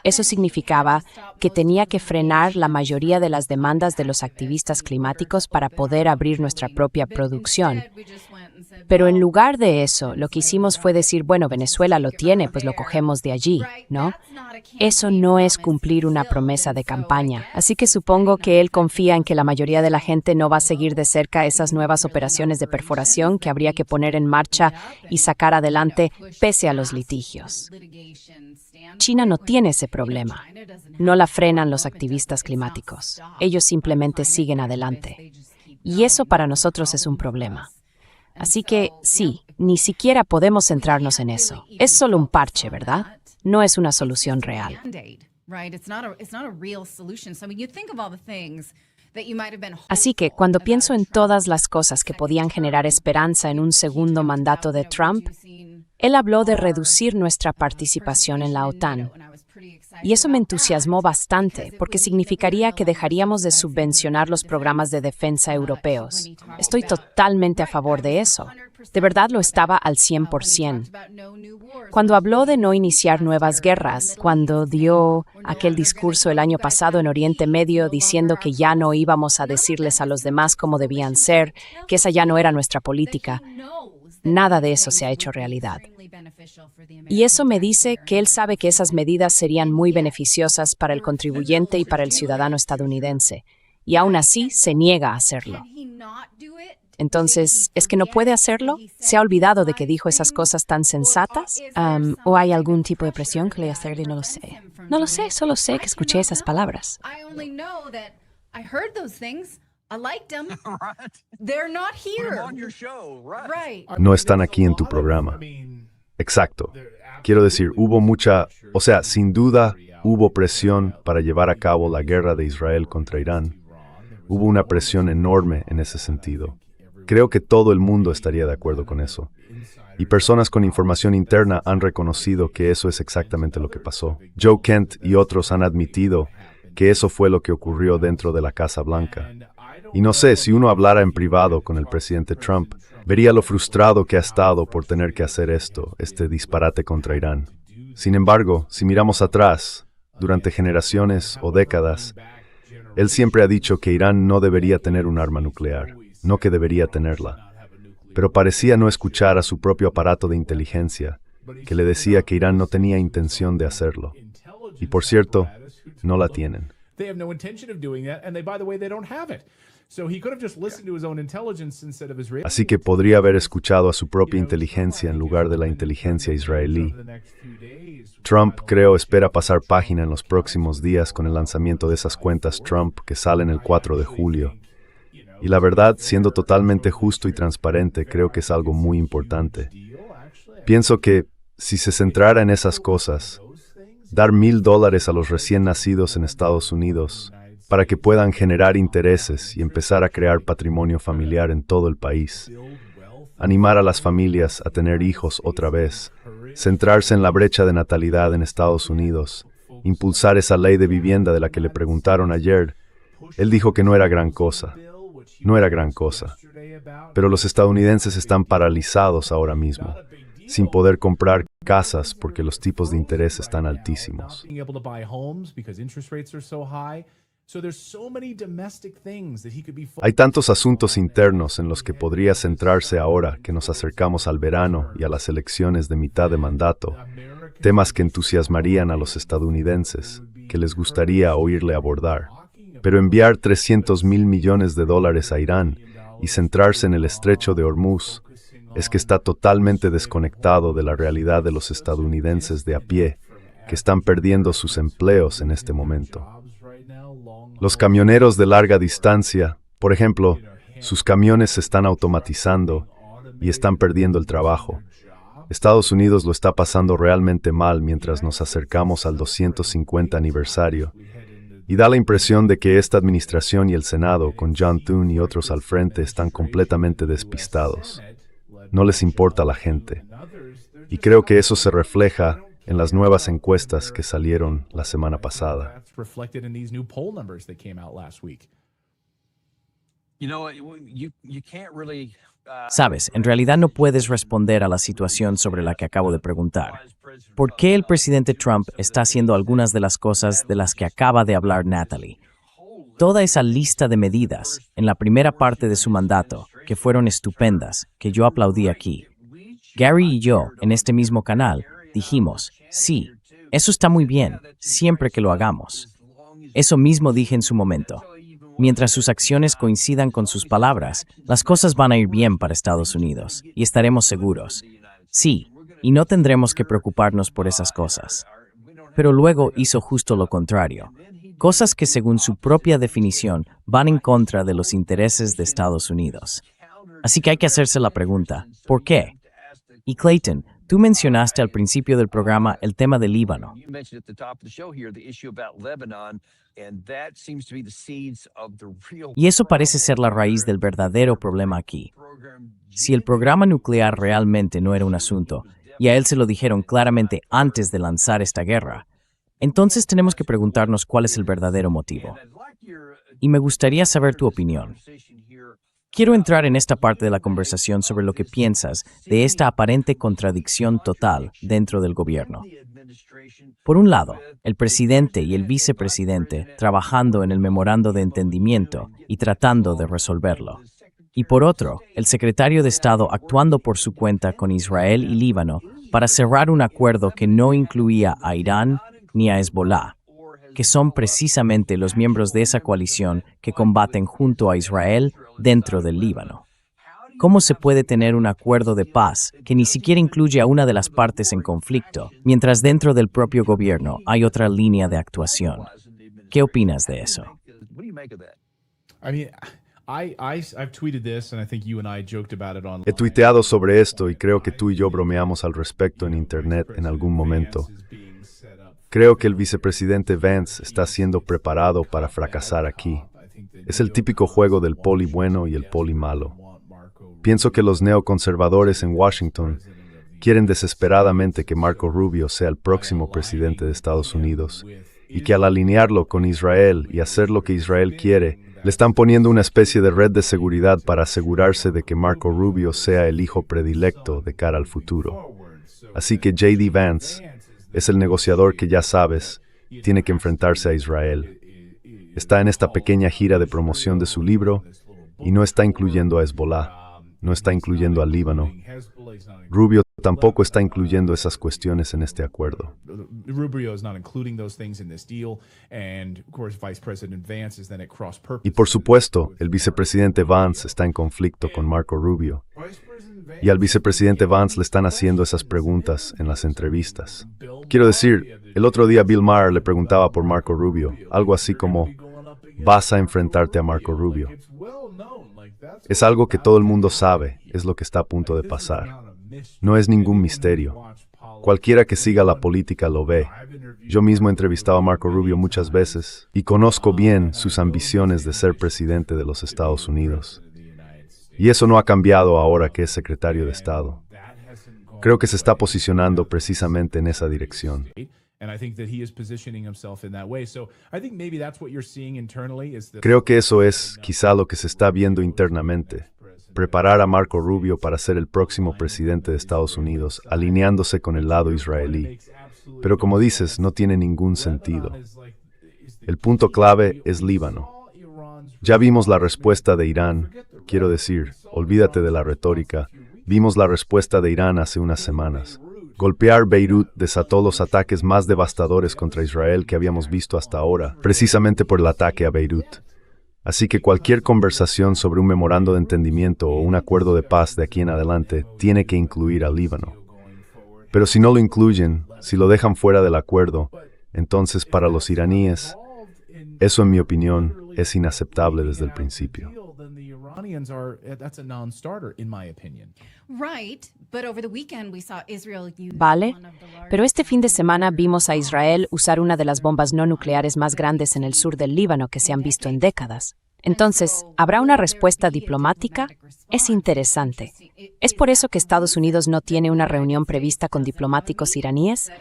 Eso significaba que tenía que frenar la mayoría de las demandas de los activistas climáticos para poder abrir nuestra propia producción. Pero en lugar de eso, lo que hicimos fue decir, bueno, Venezuela lo tiene, pues lo cogemos de allí, ¿no? Eso no es cumplir una promesa de campaña. Así que supongo que él confía en que la mayoría de la gente no va a seguir de cerca esas nuevas operaciones de perforación que habría que poner en marcha y sacar adelante pese a los litigios. China no tiene ese problema. No la frenan los activistas climáticos. Ellos simplemente siguen adelante. Y eso para nosotros es un problema. Así que, sí, ni siquiera podemos centrarnos en eso. Es solo un parche, ¿verdad? No es una solución real. Así que, cuando pienso en todas las cosas que podían generar esperanza en un segundo mandato de Trump, él habló de reducir nuestra participación en la OTAN. Y eso me entusiasmó bastante, porque significaría que dejaríamos de subvencionar los programas de defensa europeos. Estoy totalmente a favor de eso. De verdad lo estaba al 100%. Cuando habló de no iniciar nuevas guerras, cuando dio aquel discurso el año pasado en Oriente Medio diciendo que ya no íbamos a decirles a los demás cómo debían ser, que esa ya no era nuestra política, nada de eso se ha hecho realidad. Y eso me dice que él sabe que esas medidas serían muy beneficiosas para el contribuyente y para el ciudadano estadounidense, y aún así se niega a hacerlo. Entonces, ¿es que no puede hacerlo? ¿Se ha olvidado de que dijo esas cosas tan sensatas? ¿O hay algún tipo de presión que le hacerle? No lo sé. No lo sé, solo sé que escuché esas palabras. No están aquí en tu programa. Exacto. Quiero decir, sin duda hubo presión para llevar a cabo la guerra de Israel contra Irán. Hubo una presión enorme en ese sentido. Creo que todo el mundo estaría de acuerdo con eso. Y personas con información interna han reconocido que eso es exactamente lo que pasó. Joe Kent y otros han admitido que eso fue lo que ocurrió dentro de la Casa Blanca. Y no sé, si uno hablara en privado con el presidente Trump, vería lo frustrado que ha estado por tener que hacer este disparate contra Irán. Sin embargo, si miramos atrás, durante generaciones o décadas, él siempre ha dicho que Irán no debería tener un arma nuclear, no que debería tenerla. Pero parecía no escuchar a su propio aparato de inteligencia, que le decía que Irán no tenía intención de hacerlo. Y por cierto, no la tienen. Así que podría haber escuchado a su propia inteligencia en lugar de la inteligencia israelí. Trump, creo, espera pasar página en los próximos días con el lanzamiento de esas cuentas Trump que salen el 4 de julio. Y la verdad, siendo totalmente justo y transparente, creo que es algo muy importante. Pienso que, si se centrara en esas cosas, dar $1,000 a los recién nacidos en Estados Unidos, para que puedan generar intereses y empezar a crear patrimonio familiar en todo el país. Animar a las familias a tener hijos otra vez, centrarse en la brecha de natalidad en Estados Unidos, impulsar esa ley de vivienda de la que le preguntaron ayer. Él dijo que no era gran cosa. No era gran cosa. Pero los estadounidenses están paralizados ahora mismo, sin poder comprar casas porque los tipos de interés están altísimos. Hay tantos asuntos internos en los que podría centrarse ahora que nos acercamos al verano y a las elecciones de mitad de mandato, temas que entusiasmarían a los estadounidenses, que les gustaría oírle abordar. Pero enviar $300 mil millones a Irán y centrarse en el estrecho de Hormuz es que está totalmente desconectado de la realidad de los estadounidenses de a pie, que están perdiendo sus empleos en este momento. Los camioneros de larga distancia, por ejemplo, sus camiones se están automatizando y están perdiendo el trabajo. Estados Unidos lo está pasando realmente mal mientras nos acercamos al 250 aniversario. Y da la impresión de que esta administración y el Senado, con John Thune y otros al frente, están completamente despistados. No les importa la gente. Y creo que eso se refleja en las nuevas encuestas que salieron la semana pasada. Sabes, en realidad no puedes responder a la situación sobre la que acabo de preguntar. ¿Por qué el presidente Trump está haciendo algunas de las cosas de las que acaba de hablar Natalie? Toda esa lista de medidas en la primera parte de su mandato, que fueron estupendas, que yo aplaudí aquí. Gary y yo, en este mismo canal, dijimos, sí, eso está muy bien, siempre que lo hagamos. Eso mismo dije en su momento. Mientras sus acciones coincidan con sus palabras, las cosas van a ir bien para Estados Unidos, y estaremos seguros. Sí, y no tendremos que preocuparnos por esas cosas. Pero luego hizo justo lo contrario. Cosas que según su propia definición van en contra de los intereses de Estados Unidos. Así que hay que hacerse la pregunta, ¿por qué? Y Clayton, tú mencionaste al principio del programa el tema del Líbano. Y eso parece ser la raíz del verdadero problema aquí. Si el programa nuclear realmente no era un asunto, y a él se lo dijeron claramente antes de lanzar esta guerra, entonces tenemos que preguntarnos cuál es el verdadero motivo. Y me gustaría saber tu opinión. Quiero entrar en esta parte de la conversación sobre lo que piensas de esta aparente contradicción total dentro del gobierno. Por un lado, el presidente y el vicepresidente trabajando en el memorando de entendimiento y tratando de resolverlo. Y por otro, el secretario de Estado actuando por su cuenta con Israel y Líbano para cerrar un acuerdo que no incluía a Irán ni a Hezbollah, que son precisamente los miembros de esa coalición que combaten junto a Israel dentro del Líbano. ¿Cómo se puede tener un acuerdo de paz que ni siquiera incluye a una de las partes en conflicto, mientras dentro del propio gobierno hay otra línea de actuación? ¿Qué opinas de eso? He tuiteado sobre esto y creo que tú y yo bromeamos al respecto en Internet en algún momento. Creo que el vicepresidente Vance está siendo preparado para fracasar aquí. Es el típico juego del poli bueno y el poli malo. Pienso que los neoconservadores en Washington quieren desesperadamente que Marco Rubio sea el próximo presidente de Estados Unidos y que al alinearlo con Israel y hacer lo que Israel quiere, le están poniendo una especie de red de seguridad para asegurarse de que Marco Rubio sea el hijo predilecto de cara al futuro. Así que J.D. Vance es el negociador que ya sabes, tiene que enfrentarse a Israel. Está en esta pequeña gira de promoción de su libro y no está incluyendo a Hezbollah, no está incluyendo al Líbano. Rubio tampoco está incluyendo esas cuestiones en este acuerdo. Y por supuesto, el vicepresidente Vance está en conflicto con Marco Rubio. Y al vicepresidente Vance le están haciendo esas preguntas en las entrevistas. Quiero decir, el otro día Bill Maher le preguntaba por Marco Rubio, algo así como, ¿vas a enfrentarte a Marco Rubio? Es algo que todo el mundo sabe, es lo que está a punto de pasar. No es ningún misterio. Cualquiera que siga la política lo ve. Yo mismo he entrevistado a Marco Rubio muchas veces y conozco bien sus ambiciones de ser presidente de los Estados Unidos. Y eso no ha cambiado ahora que es secretario de Estado. Creo que se está posicionando precisamente en esa dirección. Creo que eso es quizá lo que se está viendo internamente. Preparar a Marco Rubio para ser el próximo presidente de Estados Unidos, alineándose con el lado israelí. Pero como dices, no tiene ningún sentido. El punto clave es Líbano. Ya vimos la respuesta de Irán. Quiero decir, olvídate de la retórica. Vimos la respuesta de Irán hace unas semanas. Golpear Beirut desató los ataques más devastadores contra Israel que habíamos visto hasta ahora, precisamente por el ataque a Beirut. Así que cualquier conversación sobre un memorando de entendimiento o un acuerdo de paz de aquí en adelante tiene que incluir al Líbano. Pero si no lo incluyen, si lo dejan fuera del acuerdo, entonces para los iraníes, eso en mi opinión es inaceptable desde el principio. Vale, pero este fin de semana vimos a Israel usar una de las bombas no nucleares más grandes en el sur del Líbano que se han visto en décadas. Entonces, ¿habrá una respuesta diplomática? Es interesante. ¿Es por eso que Estados Unidos no tiene una reunión prevista con diplomáticos iraníes?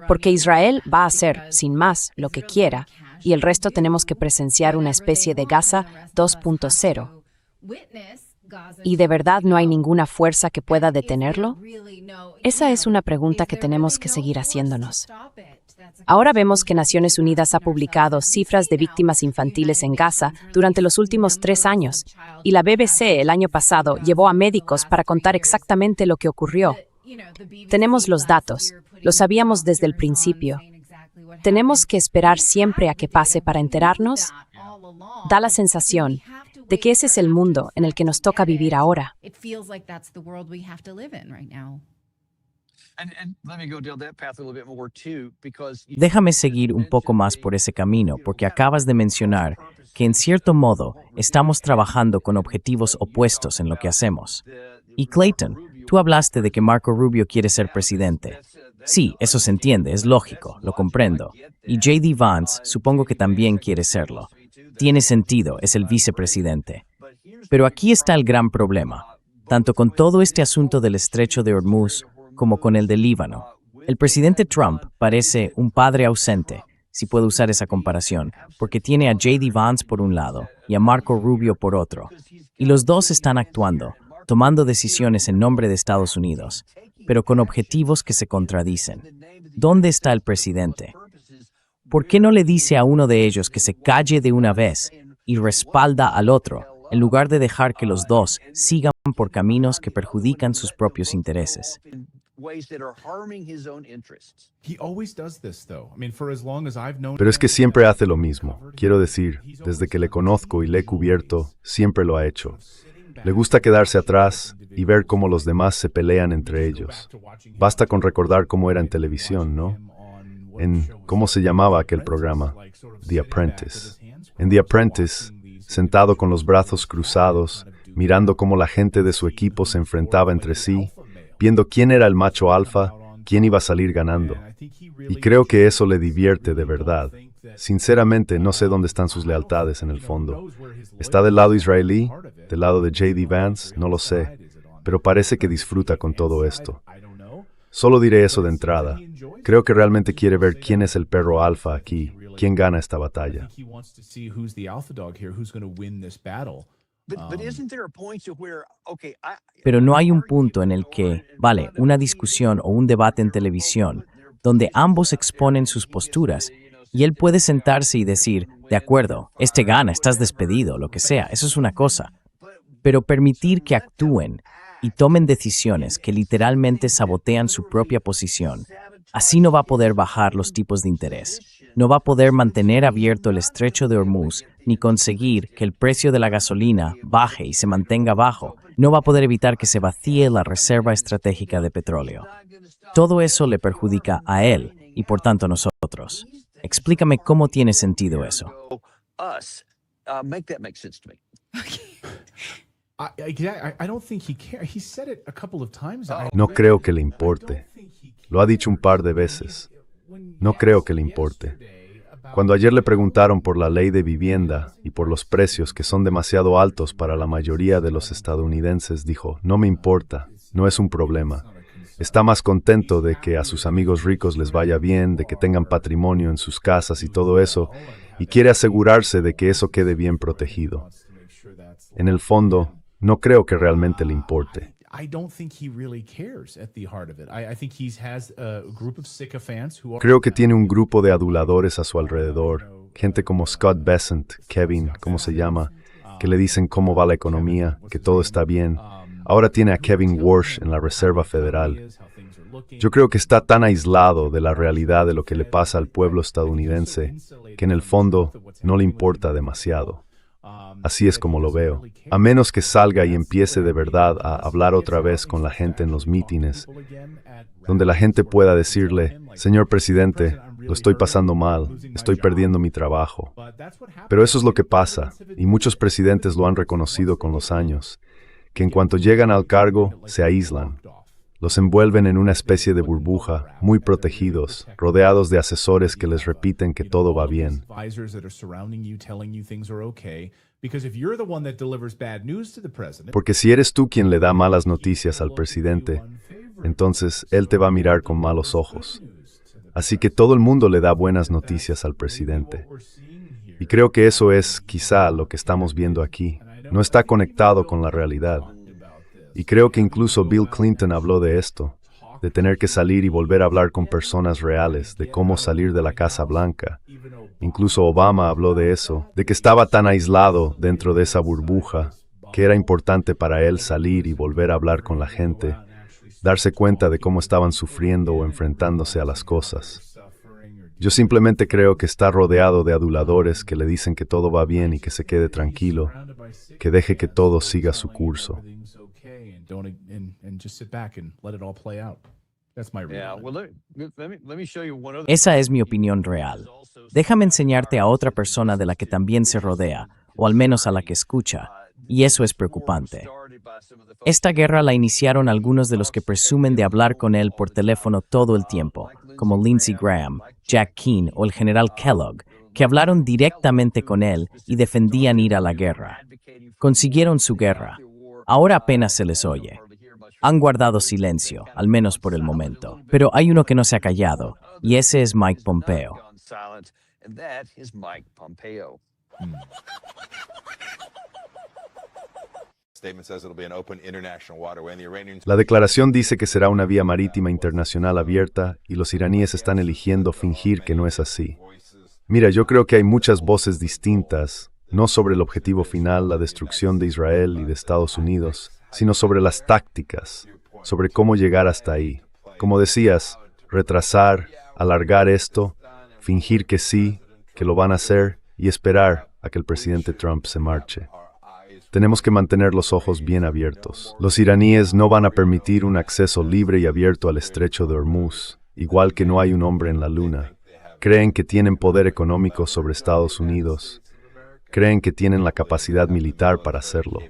Porque Israel va a hacer, sin más, lo que quiera, y el resto tenemos que presenciar una especie de Gaza 2.0. ¿Y de verdad no hay ninguna fuerza que pueda detenerlo? Esa es una pregunta que tenemos que seguir haciéndonos. Ahora vemos que Naciones Unidas ha publicado cifras de víctimas infantiles en Gaza durante los últimos 3 años, y la BBC el año pasado llevó a médicos para contar exactamente lo que ocurrió. Tenemos los datos, lo sabíamos desde el principio. ¿Tenemos que esperar siempre a que pase para enterarnos? Da la sensación de que ese es el mundo en el que nos toca vivir ahora. Déjame seguir un poco más por ese camino, porque acabas de mencionar que en cierto modo estamos trabajando con objetivos opuestos en lo que hacemos. Y Clayton, tú hablaste de que Marco Rubio quiere ser presidente. Sí, eso se entiende, es lógico, lo comprendo. Y J.D. Vance supongo que también quiere serlo. Tiene sentido, es el vicepresidente. Pero aquí está el gran problema, tanto con todo este asunto del estrecho de Hormuz como con el del Líbano. El presidente Trump parece un padre ausente, si puedo usar esa comparación, porque tiene a J.D. Vance por un lado y a Marco Rubio por otro. Y los dos están actuando, tomando decisiones en nombre de Estados Unidos, pero con objetivos que se contradicen. ¿Dónde está el presidente? ¿Por qué no le dice a uno de ellos que se calle de una vez y respalda al otro, en lugar de dejar que los dos sigan por caminos que perjudican sus propios intereses? Pero es que siempre hace lo mismo. Quiero decir, desde que le conozco y le he cubierto, siempre lo ha hecho. Le gusta quedarse atrás y ver cómo los demás se pelean entre ellos. Basta con recordar cómo era en televisión, ¿no? ¿Cómo se llamaba aquel programa? The Apprentice. En The Apprentice, sentado con los brazos cruzados, mirando cómo la gente de su equipo se enfrentaba entre sí, viendo quién era el macho alfa, quién iba a salir ganando. Y creo que eso le divierte de verdad. Sinceramente, no sé dónde están sus lealtades en el fondo. ¿Está del lado israelí? ¿Del lado de J.D. Vance? No lo sé. Pero parece que disfruta con todo esto. Solo diré eso de entrada. Creo que realmente quiere ver quién es el perro alfa aquí, quién gana esta batalla. Pero no hay un punto en el que, una discusión o un debate en televisión, donde ambos exponen sus posturas, y él puede sentarse y decir, de acuerdo, este gana, estás despedido, lo que sea, eso es una cosa. Pero permitir que actúen y tomen decisiones que literalmente sabotean su propia posición, así no va a poder bajar los tipos de interés. No va a poder mantener abierto el estrecho de Hormuz, ni conseguir que el precio de la gasolina baje y se mantenga bajo. No va a poder evitar que se vacíe la reserva estratégica de petróleo. Todo eso le perjudica a él y por tanto a nosotros. Explícame cómo tiene sentido eso. No creo que le importe. Lo ha dicho un par de veces. No creo que le importe. Cuando ayer le preguntaron por la ley de vivienda y por los precios que son demasiado altos para la mayoría de los estadounidenses, dijo, no me importa, no es un problema. Está más contento de que a sus amigos ricos les vaya bien, de que tengan patrimonio en sus casas y todo eso, y quiere asegurarse de que eso quede bien protegido. En el fondo, no creo que realmente le importe. Creo que tiene un grupo de aduladores a su alrededor, gente como Scott Bessent, Kevin, ¿cómo se llama?, que le dicen cómo va la economía, que todo está bien. Ahora tiene a Kevin Warsh en la Reserva Federal. Yo creo que está tan aislado de la realidad de lo que le pasa al pueblo estadounidense que en el fondo no le importa demasiado. Así es como lo veo. A menos que salga y empiece de verdad a hablar otra vez con la gente en los mítines, donde la gente pueda decirle, señor presidente, lo estoy pasando mal, estoy perdiendo mi trabajo. Pero eso es lo que pasa, y muchos presidentes lo han reconocido con los años, que en cuanto llegan al cargo, se aíslan. Los envuelven en una especie de burbuja, muy protegidos, rodeados de asesores que les repiten que todo va bien. Porque si eres tú quien le da malas noticias al presidente, entonces él te va a mirar con malos ojos. Así que todo el mundo le da buenas noticias al presidente. Y creo que eso es, quizá, lo que estamos viendo aquí. No está conectado con la realidad. Y creo que incluso Bill Clinton habló de esto, de tener que salir y volver a hablar con personas reales, de cómo salir de la Casa Blanca. Incluso Obama habló de eso, de que estaba tan aislado dentro de esa burbuja, que era importante para él salir y volver a hablar con la gente, darse cuenta de cómo estaban sufriendo o enfrentándose a las cosas. Yo simplemente creo que está rodeado de aduladores que le dicen que todo va bien y que se quede tranquilo, que deje que todo siga su curso. Esa es mi opinión real. Déjame enseñarte a otra persona de la que también se rodea, o al menos a la que escucha, y eso es preocupante. Esta guerra la iniciaron algunos de los que presumen de hablar con él por teléfono todo el tiempo, como Lindsey Graham, Jack Keane o el general Kellogg, que hablaron directamente con él y defendían ir a la guerra. Consiguieron su guerra. Ahora apenas se les oye. Han guardado silencio, al menos por el momento. Pero hay uno que no se ha callado, y ese es Mike Pompeo. La declaración dice que será una vía marítima internacional abierta y los iraníes están eligiendo fingir que no es así. Mira, yo creo que hay muchas voces distintas, no sobre el objetivo final, la destrucción de Israel y de Estados Unidos, sino sobre las tácticas, sobre cómo llegar hasta ahí. Como decías, retrasar, alargar esto, fingir que sí, que lo van a hacer y esperar a que el presidente Trump se marche. Tenemos que mantener los ojos bien abiertos. Los iraníes no van a permitir un acceso libre y abierto al estrecho de Hormuz, igual que no hay un hombre en la luna. Creen que tienen poder económico sobre Estados Unidos. Creen que tienen la capacidad militar para hacerlo.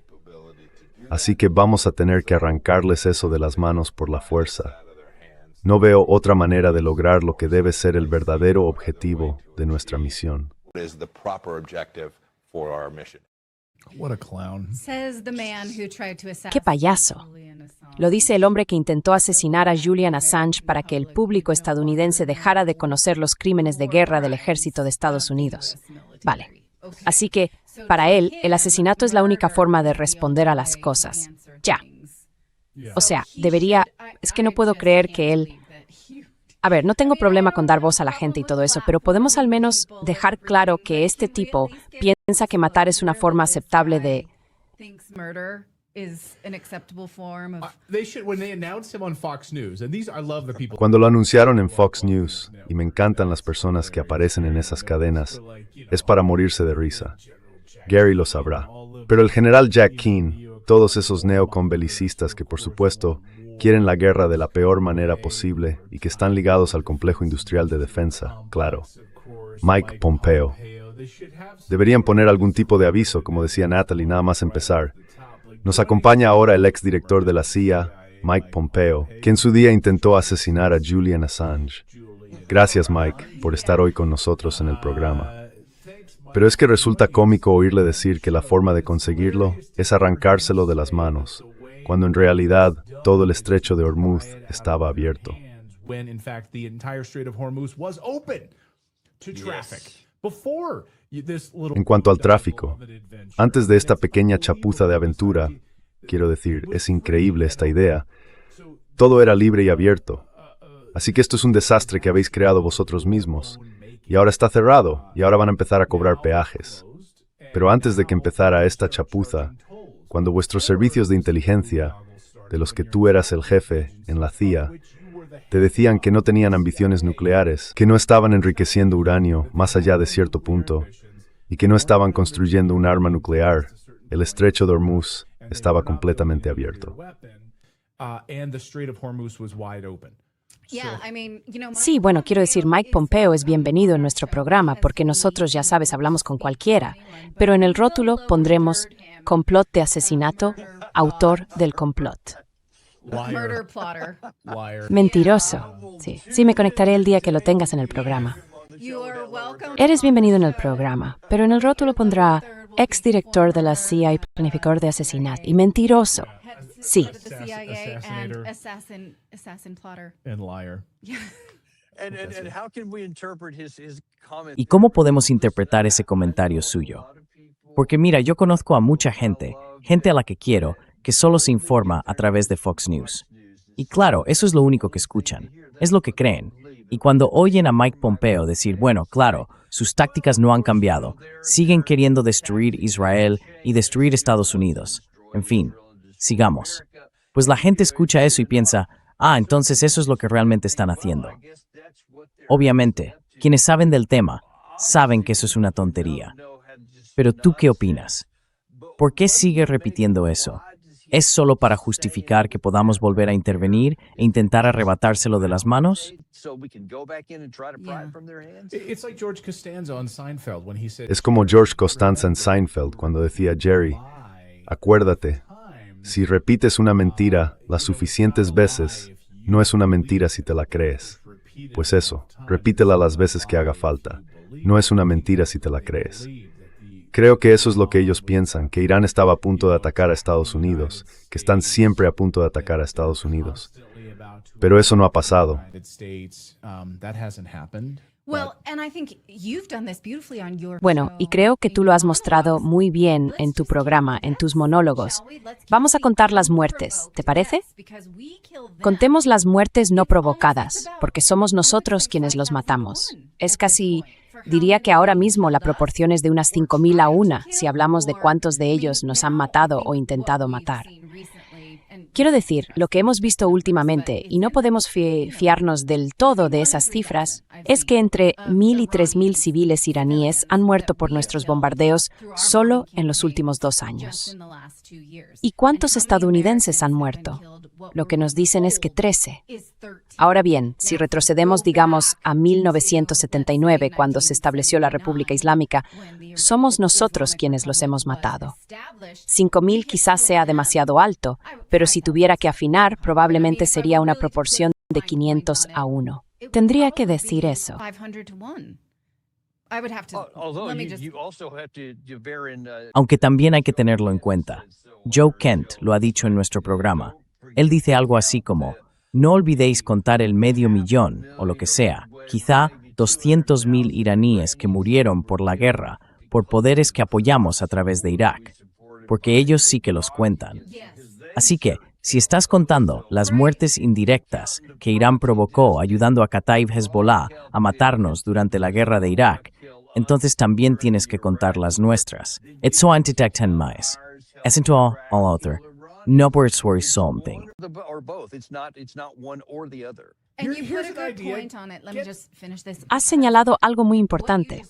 Así que vamos a tener que arrancarles eso de las manos por la fuerza. No veo otra manera de lograr lo que debe ser el verdadero objetivo de nuestra misión. ¡Qué payaso! Lo dice el hombre que intentó asesinar a Julian Assange para que el público estadounidense dejara de conocer los crímenes de guerra del ejército de Estados Unidos. Vale. Así que, para él, el asesinato es la única forma de responder a las cosas. Ya. O sea, es que no puedo creer que él... A ver, no tengo problema con dar voz a la gente y todo eso, pero podemos al menos dejar claro que este tipo piensa que matar es una forma aceptable de... Cuando lo anunciaron en Fox News, y me encantan las personas que aparecen en esas cadenas, es para morirse de risa. Gary lo sabrá. Pero el general Jack Keane, todos esos neoconbelicistas que por supuesto quieren la guerra de la peor manera posible y que están ligados al complejo industrial de defensa, claro. Mike Pompeo. Deberían poner algún tipo de aviso, como decía Natalie, nada más empezar. Nos acompaña ahora el exdirector de la CIA, Mike Pompeo, que en su día intentó asesinar a Julian Assange. Gracias, Mike, por estar hoy con nosotros en el programa. Pero es que resulta cómico oírle decir que la forma de conseguirlo es arrancárselo de las manos, cuando en realidad todo el estrecho de Hormuz estaba abierto. En cuanto al tráfico, antes de esta pequeña chapuza de aventura, quiero decir, es increíble esta idea, todo era libre y abierto. Así que esto es un desastre que habéis creado vosotros mismos. Y ahora está cerrado, y ahora van a empezar a cobrar peajes. Pero antes de que empezara esta chapuza, cuando vuestros servicios de inteligencia, de los que tú eras el jefe en la CIA, te decían que no tenían ambiciones nucleares, que no estaban enriqueciendo uranio más allá de cierto punto, y que no estaban construyendo un arma nuclear, el estrecho de Hormuz estaba completamente abierto. Sí, bueno, quiero decir, Mike Pompeo es bienvenido en nuestro programa porque nosotros, ya sabes, hablamos con cualquiera, pero en el rótulo pondremos complot de asesinato, autor del complot. Mentiroso. Sí, me conectaré el día que lo tengas en el programa. Eres bienvenido en el programa, pero en el rótulo pondrá exdirector de la CIA y planificador de asesinato y mentiroso. Sí. ¿Y cómo podemos interpretar ese comentario suyo? Porque mira, yo conozco a mucha gente, gente a la que quiero, que solo se informa a través de Fox News. Y claro, eso es lo único que escuchan, es lo que creen. Y cuando oyen a Mike Pompeo decir, bueno, claro, sus tácticas no han cambiado, siguen queriendo destruir Israel y destruir Estados Unidos. En fin, sigamos. Pues la gente escucha eso y piensa, entonces eso es lo que realmente están haciendo. Obviamente, quienes saben del tema, saben que eso es una tontería. Pero ¿tú qué opinas? ¿Por qué sigue repitiendo eso? ¿Es solo para justificar que podamos volver a intervenir e intentar arrebatárselo de las manos? Es como George Costanza en Seinfeld cuando decía Jerry, acuérdate, si repites una mentira las suficientes veces, no es una mentira si te la crees. Pues eso, repítela las veces que haga falta. No es una mentira si te la crees. Creo que eso es lo que ellos piensan, que Irán estaba a punto de atacar a Estados Unidos, que están siempre a punto de atacar a Estados Unidos. Pero eso no ha pasado. Bueno, y creo que tú lo has mostrado muy bien en tu programa, en tus monólogos. Vamos a contar las muertes, ¿te parece? Contemos las muertes no provocadas, porque somos nosotros quienes los matamos. Es casi, diría que ahora mismo la proporción es de unas 5.000 a 1, si hablamos de cuántos de ellos nos han matado o intentado matar. Quiero decir, lo que hemos visto últimamente, y no podemos fiarnos del todo de esas cifras, es que entre 1.000 y 3.000 civiles iraníes han muerto por nuestros bombardeos solo en los últimos 2 años. ¿Y cuántos estadounidenses han muerto? Lo que nos dicen es que 13. Ahora bien, si retrocedemos, digamos, a 1979, cuando se estableció la República Islámica, somos nosotros quienes los hemos matado. 5.000 quizás sea demasiado alto, pero si tuviera que afinar, probablemente sería una proporción de 500 a 1. Tendría que decir eso. Aunque también hay que tenerlo en cuenta. Joe Kent lo ha dicho en nuestro programa. Él dice algo así como, no olvidéis contar el 500.000, o lo que sea, quizá 200.000 iraníes que murieron por la guerra, por poderes que apoyamos a través de Irak, porque ellos sí que los cuentan. Así que, si estás contando las muertes indirectas que Irán provocó ayudando a Kataib Hezbollah a matarnos durante la guerra de Irak, entonces también tienes que contar las nuestras. Eso antitakten mais. Esinto all other. No por something. Has señalado algo muy importante.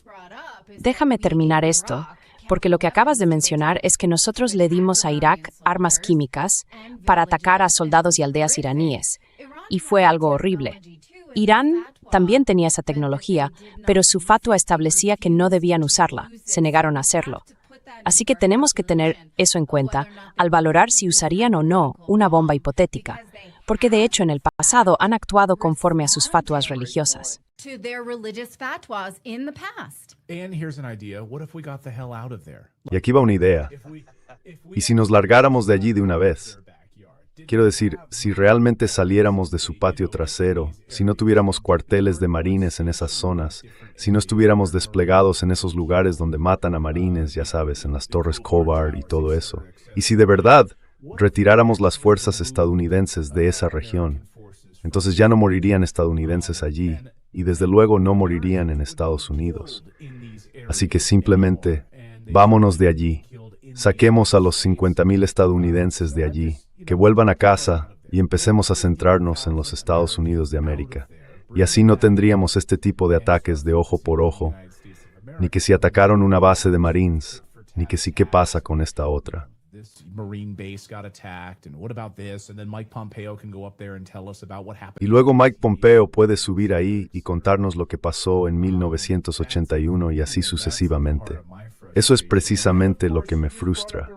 Déjame terminar esto, porque lo que acabas de mencionar es que nosotros le dimos a Irak armas químicas para atacar a soldados y aldeas iraníes, y fue algo horrible. Irán también tenía esa tecnología, pero su fatwa establecía que no debían usarla, se negaron a hacerlo. Así que tenemos que tener eso en cuenta al valorar si usarían o no una bomba hipotética, porque de hecho en el pasado han actuado conforme a sus fatwas religiosas. Y aquí va una idea. ¿Y si nos largáramos de allí de una vez? Quiero decir, si realmente saliéramos de su patio trasero, si no tuviéramos cuarteles de marines en esas zonas, si no estuviéramos desplegados en esos lugares donde matan a marines, ya sabes, en las Torres Covard y todo eso, y si de verdad retiráramos las fuerzas estadounidenses de esa región, entonces ya no morirían estadounidenses allí, y desde luego no morirían en Estados Unidos. Así que simplemente, vámonos de allí, saquemos a los 50.000 estadounidenses de allí, que vuelvan a casa y empecemos a centrarnos en los Estados Unidos de América. Y así no tendríamos este tipo de ataques de ojo por ojo, ni que si atacaron una base de Marines, ni que si qué pasa con esta otra. Y luego Mike Pompeo puede subir ahí y contarnos lo que pasó en 1981 y así sucesivamente. Eso es precisamente lo que me frustra.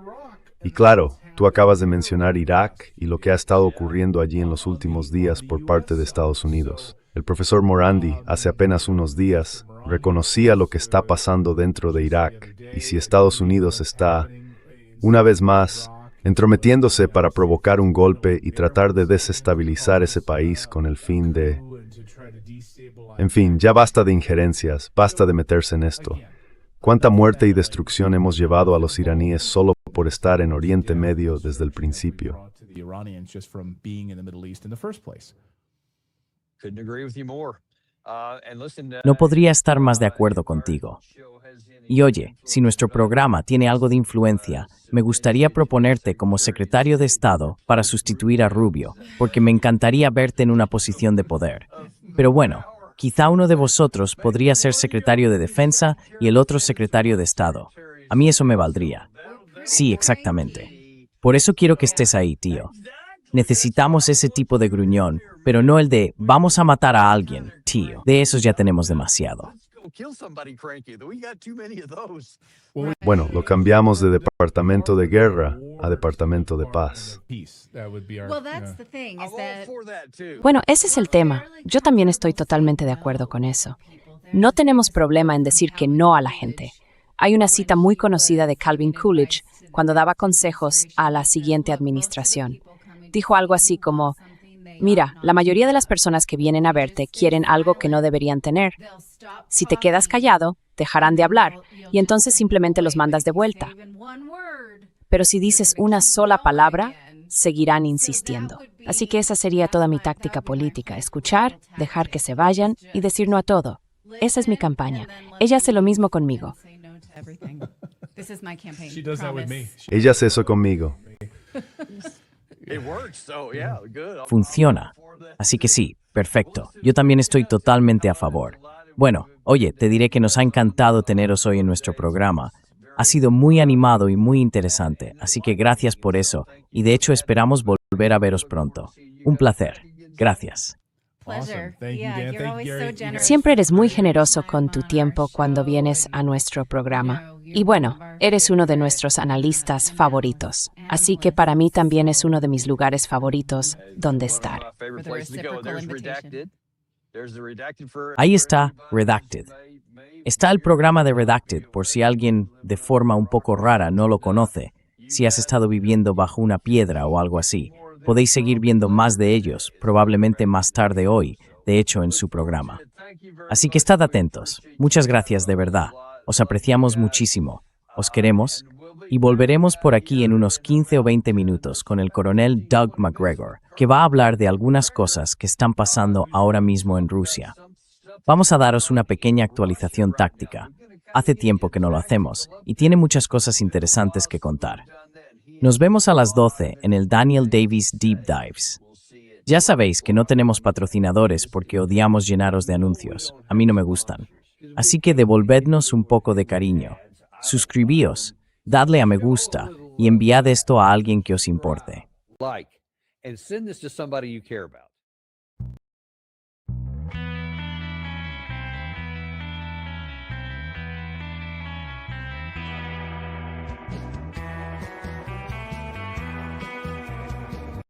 Y claro, tú acabas de mencionar Irak y lo que ha estado ocurriendo allí en los últimos días por parte de Estados Unidos. El profesor Morandi, hace apenas unos días, reconocía lo que está pasando dentro de Irak y si Estados Unidos está, una vez más, entrometiéndose para provocar un golpe y tratar de desestabilizar ese país con el fin de... En fin, ya basta de injerencias, basta de meterse en esto. ¿Cuánta muerte y destrucción hemos llevado a los iraníes solo por estar en Oriente Medio desde el principio? No podría estar más de acuerdo contigo. Y oye, si nuestro programa tiene algo de influencia, me gustaría proponerte como secretario de Estado para sustituir a Rubio, porque me encantaría verte en una posición de poder. Pero bueno, quizá uno de vosotros podría ser secretario de Defensa y el otro secretario de Estado. A mí eso me valdría. Sí, exactamente. Por eso quiero que estés ahí, tío. Necesitamos ese tipo de gruñón, pero no el de vamos a matar a alguien, tío. De esos ya tenemos demasiado. Bueno, lo cambiamos de departamento de guerra a departamento de paz. Bueno, ese es el tema. Yo también estoy totalmente de acuerdo con eso. No tenemos problema en decir que no a la gente. Hay una cita muy conocida de Calvin Coolidge cuando daba consejos a la siguiente administración. Dijo algo así como, mira, la mayoría de las personas que vienen a verte quieren algo que no deberían tener. Si te quedas callado, dejarán de hablar y entonces simplemente los mandas de vuelta. Pero si dices una sola palabra, seguirán insistiendo. Así que esa sería toda mi táctica política, escuchar, dejar que se vayan y decir no a todo. Esa es mi campaña. Ella hace lo mismo conmigo. Ella hace eso conmigo. Funciona. Así que sí, perfecto. Yo también estoy totalmente a favor. Bueno, oye, te diré que nos ha encantado teneros hoy en nuestro programa. Ha sido muy animado y muy interesante, así que gracias por eso, y de hecho esperamos volver a veros pronto. Un placer. Gracias. Siempre eres muy generoso con tu tiempo cuando vienes a nuestro programa. Y bueno, eres uno de nuestros analistas favoritos. Así que para mí también es uno de mis lugares favoritos donde estar. Ahí está Redacted. Está el programa de Redacted, por si alguien de forma un poco rara no lo conoce. Si has estado viviendo bajo una piedra o algo así, podéis seguir viendo más de ellos, probablemente más tarde hoy, de hecho en su programa. Así que estad atentos. Muchas gracias de verdad. Os apreciamos muchísimo. Os queremos. Y volveremos por aquí en unos 15 o 20 minutos con el coronel Doug McGregor, que va a hablar de algunas cosas que están pasando ahora mismo en Rusia. Vamos a daros una pequeña actualización táctica. Hace tiempo que no lo hacemos y tiene muchas cosas interesantes que contar. Nos vemos a las 12 en el Daniel Davies Deep Dives. Ya sabéis que no tenemos patrocinadores porque odiamos llenaros de anuncios. A mí no me gustan. Así que devolvednos un poco de cariño. Suscribíos, dadle a me gusta y enviad esto a alguien que os importe. Like and send this to somebody you care about.